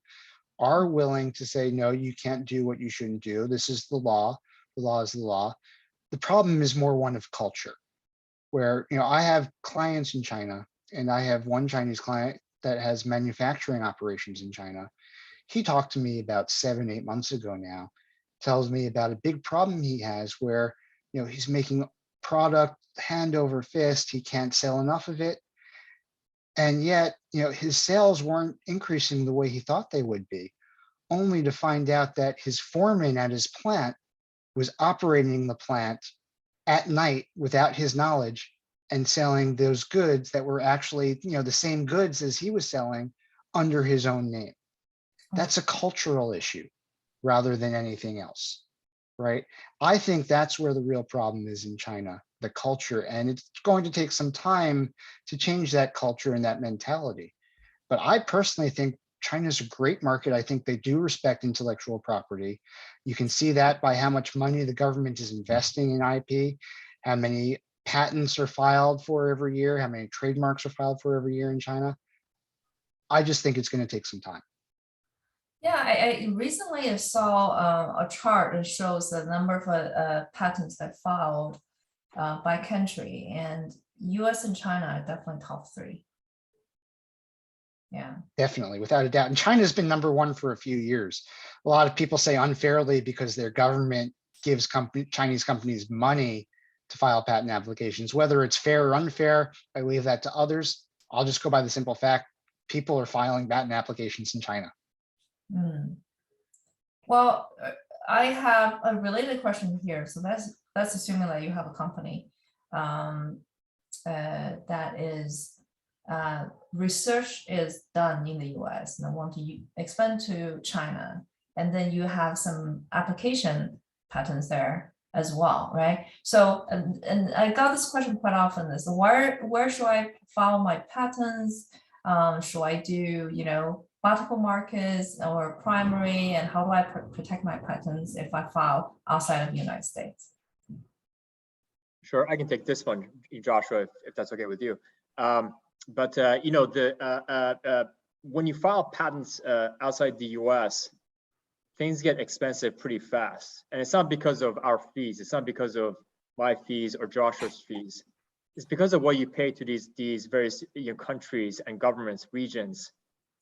are willing to say, no, you can't do what you shouldn't do. This is the law. The law is the law. The problem is more one of culture, where I have clients in China, and I have one Chinese client that has manufacturing operations in China. He talked to me about 7, 8 months ago now, tells me about a big problem he has where he's making product hand over fist. He can't sell enough of it. And yet, his sales weren't increasing the way he thought they would be, only to find out that his foreman at his plant was operating the plant at night without his knowledge and selling those goods that were actually, the same goods as he was selling under his own name. That's a cultural issue rather than anything else, right? I think that's where the real problem is in China, the culture, and it's going to take some time to change that culture and that mentality. But I personally think China's a great market. I think they do respect intellectual property. You can see that by how much money the government is investing in IP, how many patents are filed for every year, how many trademarks are filed for every year in China. I just think it's going to take some time.
Yeah, I recently saw a chart that shows the number of patents that filed by country, and US and China are definitely top 3. Yeah,
definitely, without a doubt. And China's been number 1 for a few years. A lot of people say unfairly because their government gives Chinese companies money to file patent applications. Whether it's fair or unfair, I leave that to others. I'll just go by the simple fact, people are filing patent applications in China.
Well, I have a related question here. So that's assuming that you have a company that is research is done in the US and want to expand to China, and then you have some application patents there as well, right? So, and I got this question quite often: is where should I file my patents? Should I do, multiple markets or primary, and how do I protect my patents if I file outside of the United States?
Sure, I can take this one, Joshua, if that's okay with you. When you file patents outside the US, things get expensive pretty fast. And it's not because of our fees. It's not because of my fees or Joshua's fees. It's because of what you pay to these various countries and governments, regions,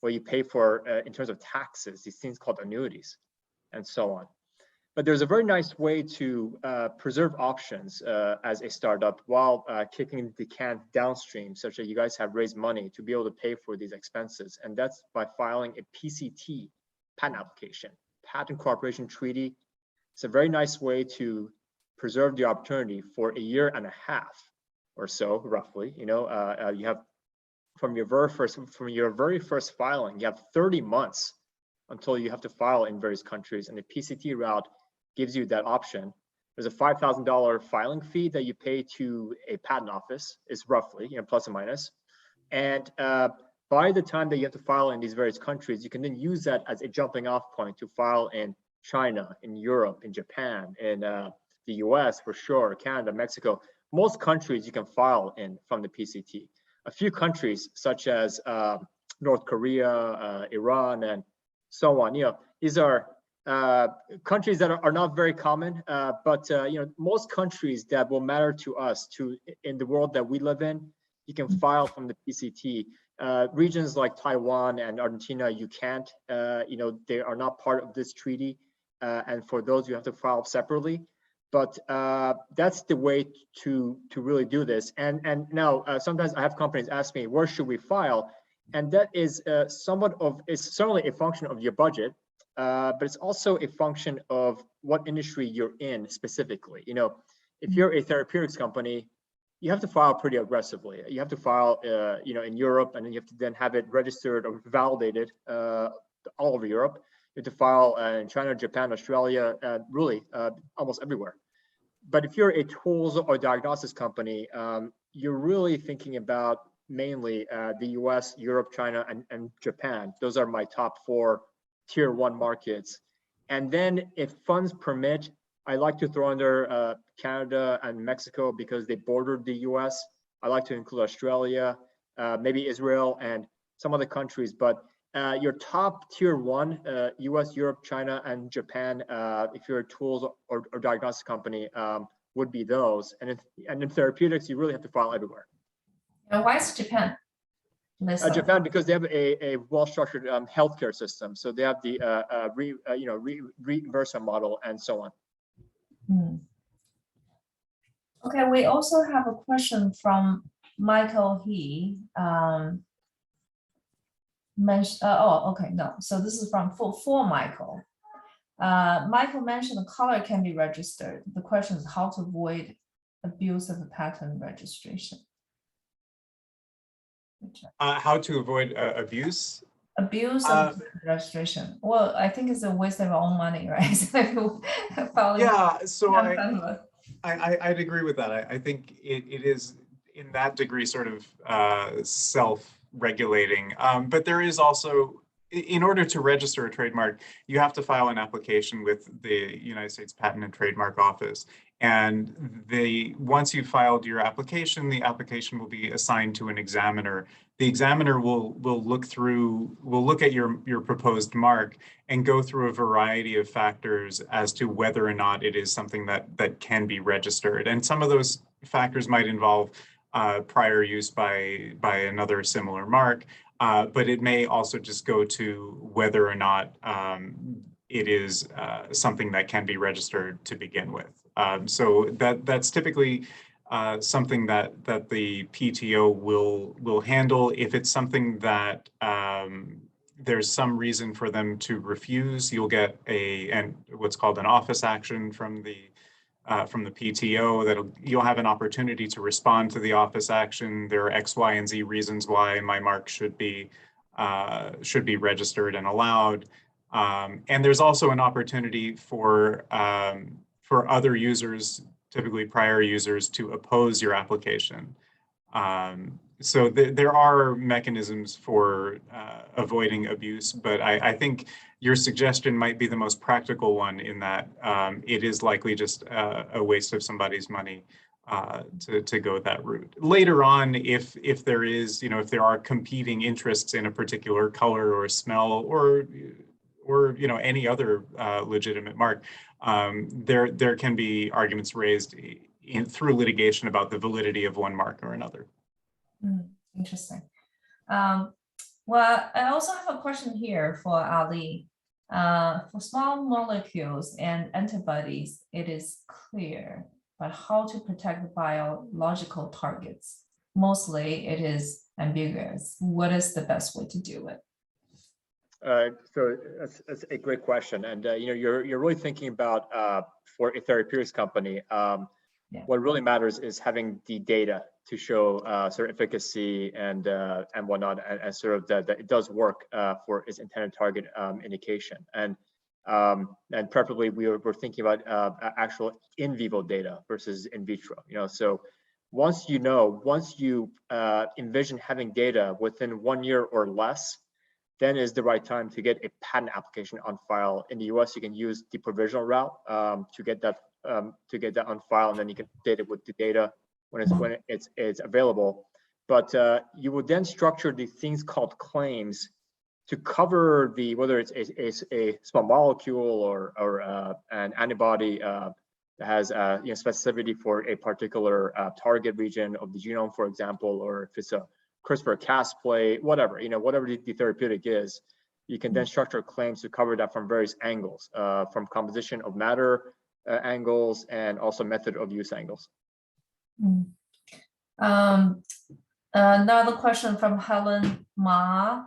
what you pay for in terms of taxes, these things called annuities, and so on. But there's a very nice way to preserve options as a startup while kicking the can downstream, such that you guys have raised money to be able to pay for these expenses. And that's by filing a PCT, patent application, Patent Cooperation Treaty. It's a very nice way to preserve the opportunity for a year and a half or so, roughly. You have from your very first filing, you have 30 months until you have to file in various countries, and the PCT route gives you that option. There's a $5,000 filing fee that you pay to a patent office, is roughly, plus or minus. And by the time that you have to file in these various countries, you can then use that as a jumping off point to file in China, in Europe, in Japan, in the US for sure, Canada, Mexico. Most countries you can file in from the PCT. A few countries such as North Korea, Iran, and so on, these are countries that are not very common, but most countries that will matter to us in the world that we live in, you can file from the PCT. Regions like Taiwan and Argentina, you can't. They are not part of this treaty, and for those you have to file separately. But that's the way to really do this. And now sometimes I have companies ask me, where should we file? And that is it's certainly a function of your budget. But it's also a function of what industry you're in specifically. If you're a therapeutics company, you have to file pretty aggressively. You have to file, in Europe, and then you have to then have it registered or validated all over Europe. You have to file in China, Japan, Australia, really almost everywhere. But if you're a tools or diagnostics company, you're really thinking about mainly the US, Europe, China, and Japan. Those are my top 4 tier 1 markets. And then if funds permit, I like to throw under Canada and Mexico because they border the US. I like to include Australia, maybe Israel and some other countries. But your top tier 1, US, Europe, China, and Japan, if you're a tools or diagnostic company, would be those. And in therapeutics, you really have to file everywhere.
And why is Japan?
Japan, because they have a well-structured healthcare system, so they have the reimbursement model and so on.
Okay, we also have a question from Michael He. So this is from for Michael. Michael mentioned the color can be registered. The question is how to avoid abuse of the patent registration.
How to avoid abuse?
Abuse of registration. Well, I think it's a waste of our own money, right?
So I'd agree with that. I think it is in that degree sort of self-regulating. But there is also, in order to register a trademark, you have to file an application with the United States Patent and Trademark Office. And once you've filed your application, the application will be assigned to an examiner. The examiner will look at your proposed mark and go through a variety of factors as to whether or not it is something that can be registered. And some of those factors might involve prior use by another similar mark, but it may also just go to whether or not it is something that can be registered to begin with. So that's typically something that the PTO will handle. If it's something that there's some reason for them to refuse, you'll get what's called an office action from the PTO. You'll have an opportunity to respond to the office action. There are X, Y, and Z reasons why my mark should be registered and allowed. And there's also an opportunity for other users, typically prior users, to oppose your application. So there are mechanisms for avoiding abuse, but I think your suggestion might be the most practical one, in that it is likely just a waste of somebody's money to go that route. Later on, if there is, if there are competing interests in a particular color or smell or any other legitimate mark, there can be arguments raised through litigation about the validity of one mark or another.
Interesting. Well, I also have a question here for Ali. For small molecules and antibodies, it is clear, but how to protect biological targets? Mostly it is ambiguous. What is the best way to do it?
So that's a great question, and you're really thinking about for a therapeutics company. What really matters is having the data to show sort of efficacy and whatnot, and sort of that it does work for its intended target indication, and preferably we're thinking about actual in vivo data versus in vitro. So once you envision having data within 1 year or less, then is the right time to get a patent application on file. In the US, you can use the provisional route to get that on file, and then you can update it with the data when it's available. But you would then structure these things called claims to cover whether it's a small molecule or an antibody that has specificity for a particular target region of the genome, for example, or if it's a CRISPR-Cas play, whatever the therapeutic is, you can then structure claims to cover that from various angles, from composition of matter angles and also method of use angles.
Another question from Helen Ma.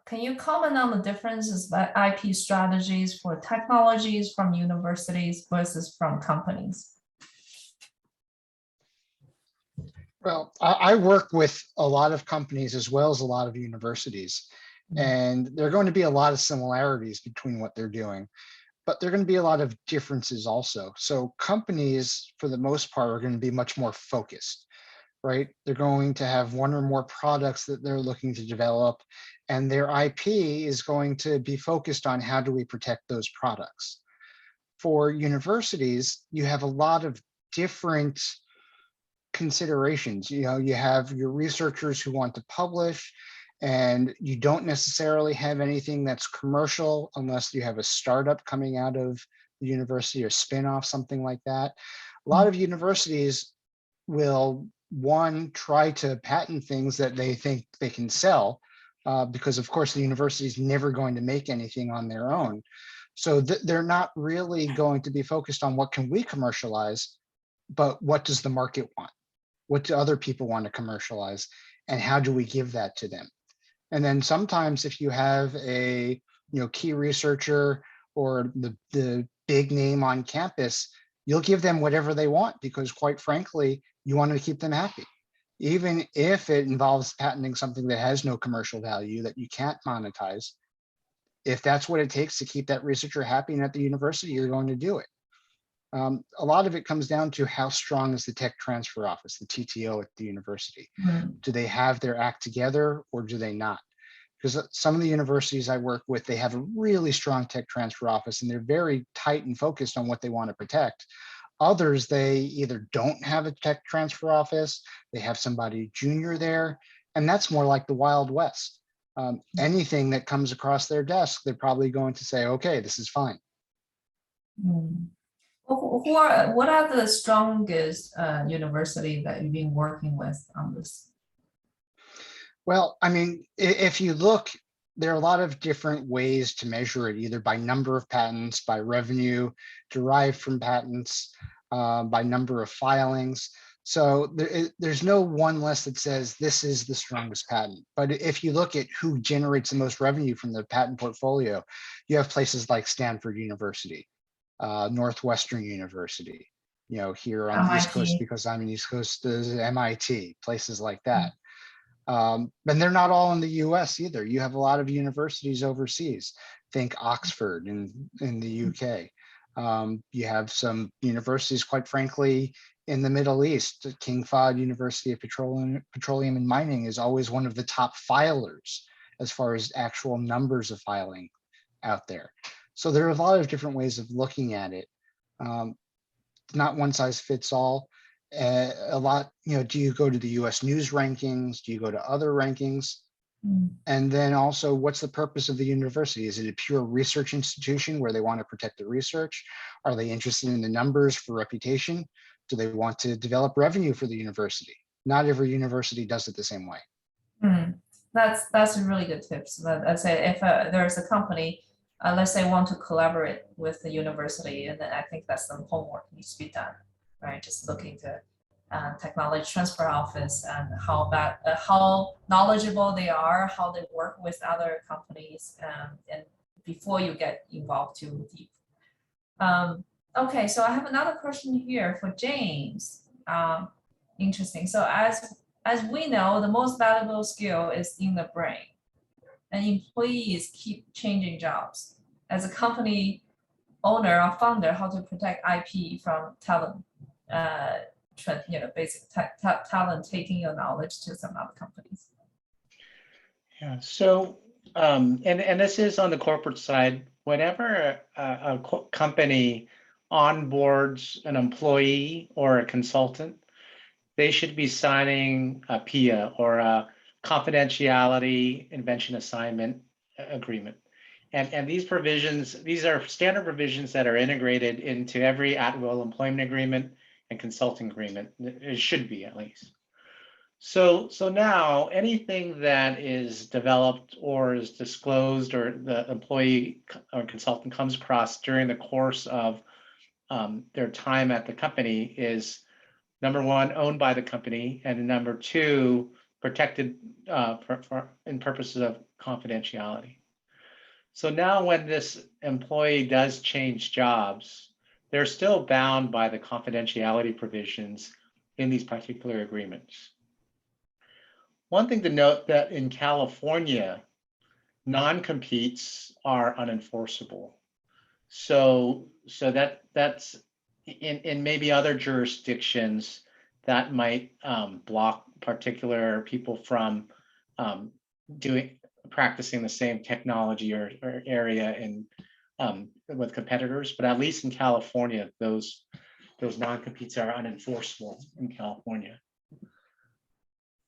Can you comment on the differences by IP strategies for technologies from universities versus from companies?
Well, I work with a lot of companies as well as a lot of universities, and there are going to be a lot of similarities between what they're doing, but there are going to be a lot of differences also. So companies, for the most part, are going to be much more focused, right? They're going to have one or more products that they're looking to develop, and their IP is going to be focused on how do we protect those products. For universities, you have a lot of different considerations. You have your researchers who want to publish, and you don't necessarily have anything that's commercial unless you have a startup coming out of the university or spin-off, something like that. A lot of universities will, one, try to patent things that they think they can sell, because of course the university is never going to make anything on their own. So they're not really going to be focused on what can we commercialize, but what does the market want? What do other people want to commercialize, and how do we give that to them? And then sometimes if you have a key researcher or the big name on campus, you'll give them whatever they want, because quite frankly, you want to keep them happy. Even if it involves patenting something that has no commercial value that you can't monetize, if that's what it takes to keep that researcher happy and at the university, you're going to do it. A lot of it comes down to how strong is the tech transfer office, the TTO at the university. Do they have their act together or do they not? Because some of the universities I work with, they have a really strong tech transfer office and they're very tight and focused on what they want to protect. Others, they either don't have a tech transfer office, they have somebody junior there, and that's more like the Wild West. Anything that comes across their desk, they're probably going to say, okay, this is fine.
What are the strongest university that you've been working with on this?
Well, I mean, if you look, there are a lot of different ways to measure it, either by number of patents, by revenue derived from patents, by number of filings. So there's no one list that says this is the strongest patent. But if you look at who generates the most revenue from the patent portfolio, you have places like Stanford University, Northwestern University, here on the East Coast, because I'm in East Coast, MIT, places like that. And they're not all in the US either. You have a lot of universities overseas. Think Oxford in the UK. You have some universities, quite frankly, in the Middle East. King Fahd University of Petroleum and Mining is always one of the top filers as far as actual numbers of filing out there. So there are a lot of different ways of looking at it. Not one size fits all. A lot, do you go to the US News rankings? Do you go to other rankings? And then also, what's the purpose of the university? Is it a pure research institution where they want to protect the research? Are they interested in the numbers for reputation? Do they want to develop revenue for the university? Not every university does it the same way.
That's a really good tips. Let's say if there's a company, let's say want to collaborate with the university, and then I think that's the homework needs to be done, right? Just looking to technology transfer office and how knowledgeable they are, how they work with other companies, and before you get involved too deep. Okay, so I have another question here for James. Interesting. So as we know, the most valuable skill is in the brain, and employees keep changing jobs. As a company owner or founder, how to protect IP from talent, basic talent taking your knowledge to some other companies.
Yeah. So, and this is on the corporate side. Whenever a company onboards an employee or a consultant, they should be signing a PIA, or a confidentiality invention assignment agreement. And these provisions, these are standard provisions that are integrated into every at-will employment agreement and consulting agreement. It should be, at least. So now anything that is developed or is disclosed, or the employee or consultant comes across during the course of their time at the company, is number one, owned by the company, and number two, protected in purposes of confidentiality. So now when this employee does change jobs, they're still bound by the confidentiality provisions in these particular agreements. One thing to note, that in California, non-competes are unenforceable. So that's in maybe other jurisdictions that might block particular people from practicing the same technology or area in with competitors, but at least in California, those non-competes are unenforceable in California.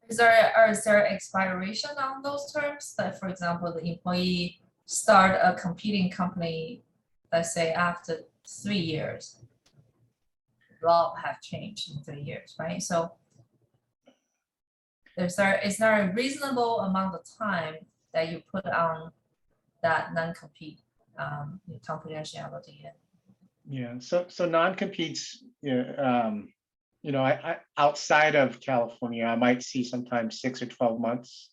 Is there expiration on those terms? That, for example, the employee start a competing company, let's say after 3 years, law have changed in 3 years, right? So is there a reasonable amount of time that you put on that non-compete confidentiality?
Yeah, so non-competes, I outside of California, I might see sometimes 6 or 12 months,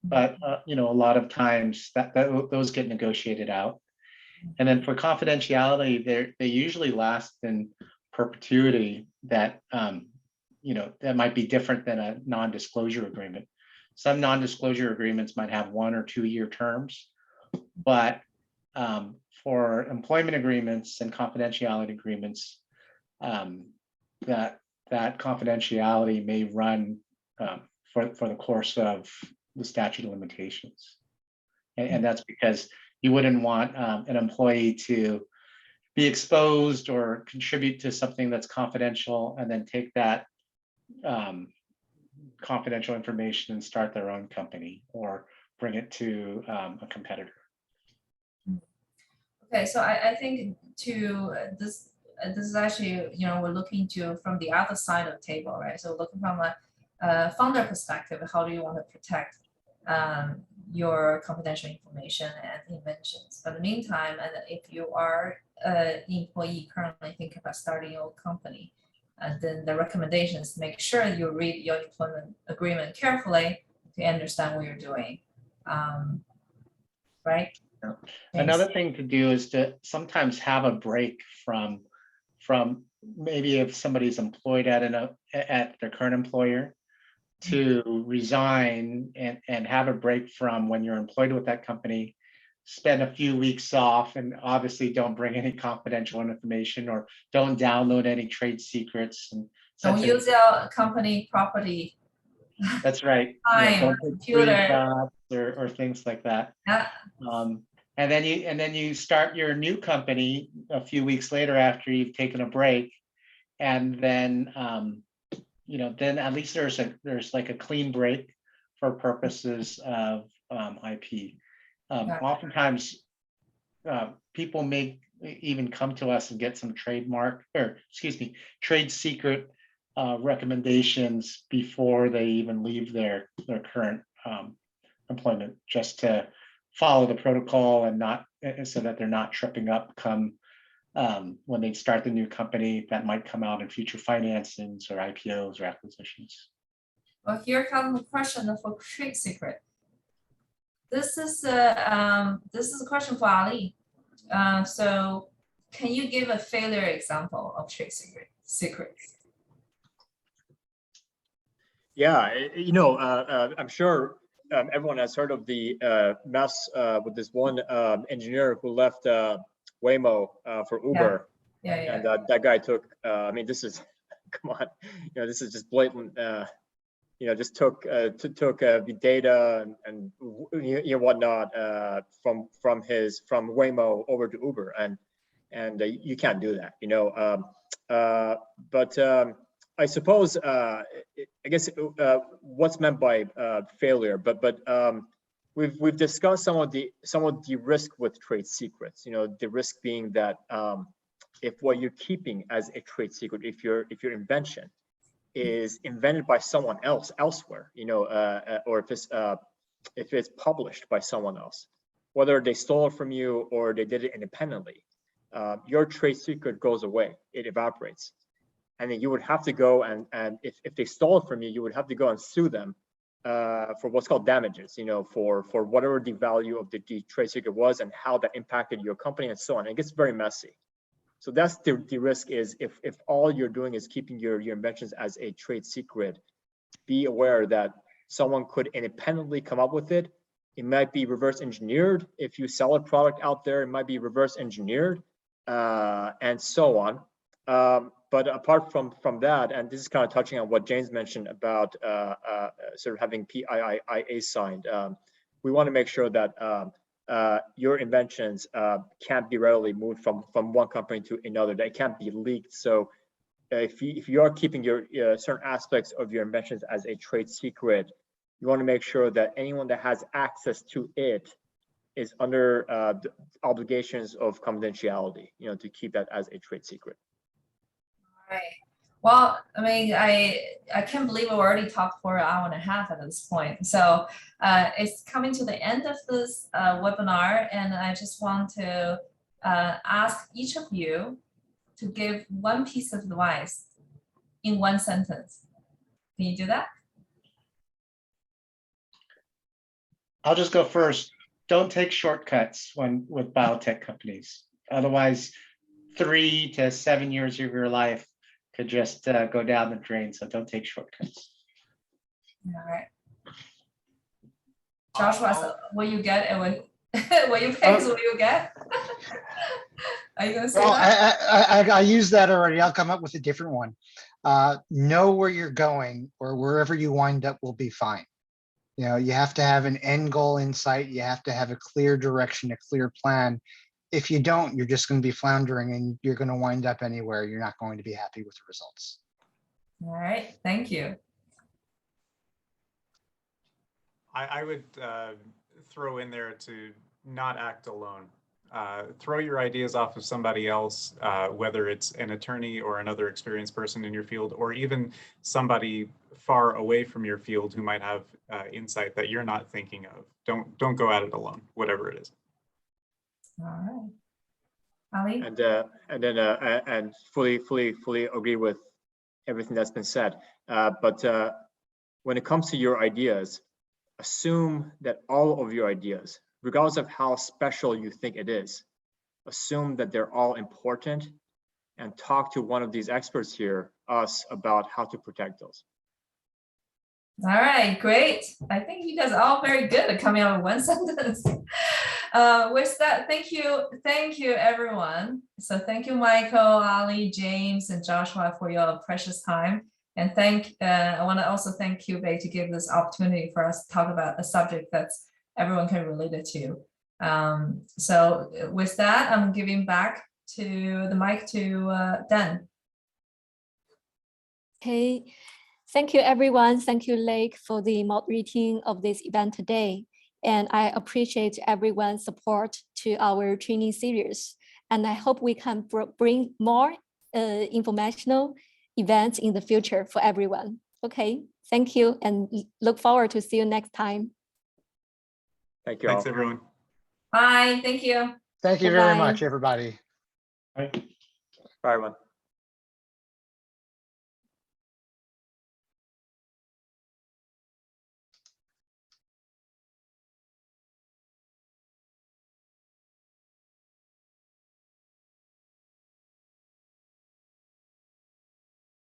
but a lot of times that those get negotiated out. And then for confidentiality, they usually last in perpetuity. That that might be different than a non-disclosure agreement. Some non-disclosure agreements might have 1 or 2 year terms, but for employment agreements and confidentiality agreements, that confidentiality may run for the course of the statute of limitations. And that's because you wouldn't want an employee to be exposed or contribute to something that's confidential and then take that confidential information and start their own company or bring it to a competitor.
Okay, so I think this is actually, we're looking to from the other side of the table, right? So looking from a founder perspective, how do you want to protect your confidential information and inventions. But in the meantime, and if you are an employee currently thinking about starting your company, then the recommendations, make sure you read your employment agreement carefully to understand what you're doing. Right?
Yeah.
James?
Another thing to do is to sometimes have a break from maybe if somebody's employed at their current employer, to resign and have a break from when you're employed with that company, spend a few weeks off, and obviously don't bring any confidential information or don't download any trade secrets. And
Don't use your company property.
That's right.
Time,
Yeah, don't take
computer.
screenshots or things like that.
Yeah.
And then you start your new company a few weeks later after you've taken a break, and then then at least there's like a clean break for purposes of IP. Oftentimes, people may even come to us and get some trade secret recommendations before they even leave their current employment, just to follow the protocol and so that they're not tripping up come when they start the new company that might come out in future financings or IPOs or acquisitions.
Well, here comes the question for trade secret. This is a question for Ali. So can you give a failure example of trade secrets?
Yeah, I'm sure everyone has heard of the mess with this one engineer who left Waymo for Uber.
Yeah.
And that guy took, this is, come on, this is just blatant, just took the data and whatnot from Waymo over to Uber, and you can't do that, but I suppose I guess what's meant by failure, but we've discussed some of the risk with trade secrets. The risk being that if what you're keeping as a trade secret, if your invention is invented by someone else elsewhere, or if it's published by someone else, whether they stole it from you or they did it independently, your trade secret goes away, it evaporates. And then you would have to go and if they stole it from you, you would have to go and sue them for what's called damages, for whatever the value of the trade secret was and how that impacted your company and so on. It gets very messy. So that's the risk, is if all you're doing is keeping your inventions as a trade secret, be aware that someone could independently come up with it. It might be reverse engineered. If you sell a product out there, it might be reverse engineered and so on. But apart from that, and this is kind of touching on what James mentioned about sort of having PIIA signed, we want to make sure that your inventions can't be readily moved from one company to another. They can't be leaked. So if you are keeping your certain aspects of your inventions as a trade secret, you want to make sure that anyone that has access to it is under the obligations of confidentiality, to keep that as a trade secret.
Right. Well, I can't believe we already talked for 1.5 hours at this point. So it's coming to the end of this webinar, and I just want to ask each of you to give one piece of advice in one sentence. Can you do that?
I'll just go first. Don't take shortcuts with biotech companies. Otherwise, 3 to 7 years of your life could just go down the drain. So don't take shortcuts.
All right. Joshua, so what you get and what you pay is what you get. Are you gonna say that?
I used that already. I'll come up with a different one. Know where you're going, or wherever you wind up will be fine. You have to have an end goal in sight. You have to have a clear direction, a clear plan. If you don't, you're just going to be floundering and you're going to wind up anywhere. You're not going to be happy with the results.
All right, thank you.
I would throw in there to not act alone. throw your ideas off of somebody else, whether it's an attorney or another experienced person in your field, or even somebody far away from your field who might have insight that you're not thinking of. Don't go at it alone, whatever it is.
All right. Ali?
And fully agree with everything that's been said. But when it comes to your ideas, assume that all of your ideas, regardless of how special you think it is, assume that they're all important, and talk to one of these experts here, us, about how to protect those.
All right, great. I think you guys are all very good at coming up with one sentence. With that, thank you everyone. So thank you, Michael, Ali, James, and Joshua for your precious time. And I want to also thank Cubase to give this opportunity for us to talk about a subject that's everyone can relate it to. So with that, I'm giving back to the mic to Dan.
Okay, thank you everyone. Thank you, Lake, for the moderating of this event today. And I appreciate everyone's support to our training series. And I hope we can bring more informational events in the future for everyone. Okay, thank you, and look forward to see you next time.
Thank you.
Thanks,
all.
everyone.
Bye, thank you.
Thank you very
Bye-bye.
much, everybody.
Right.
Bye, everyone.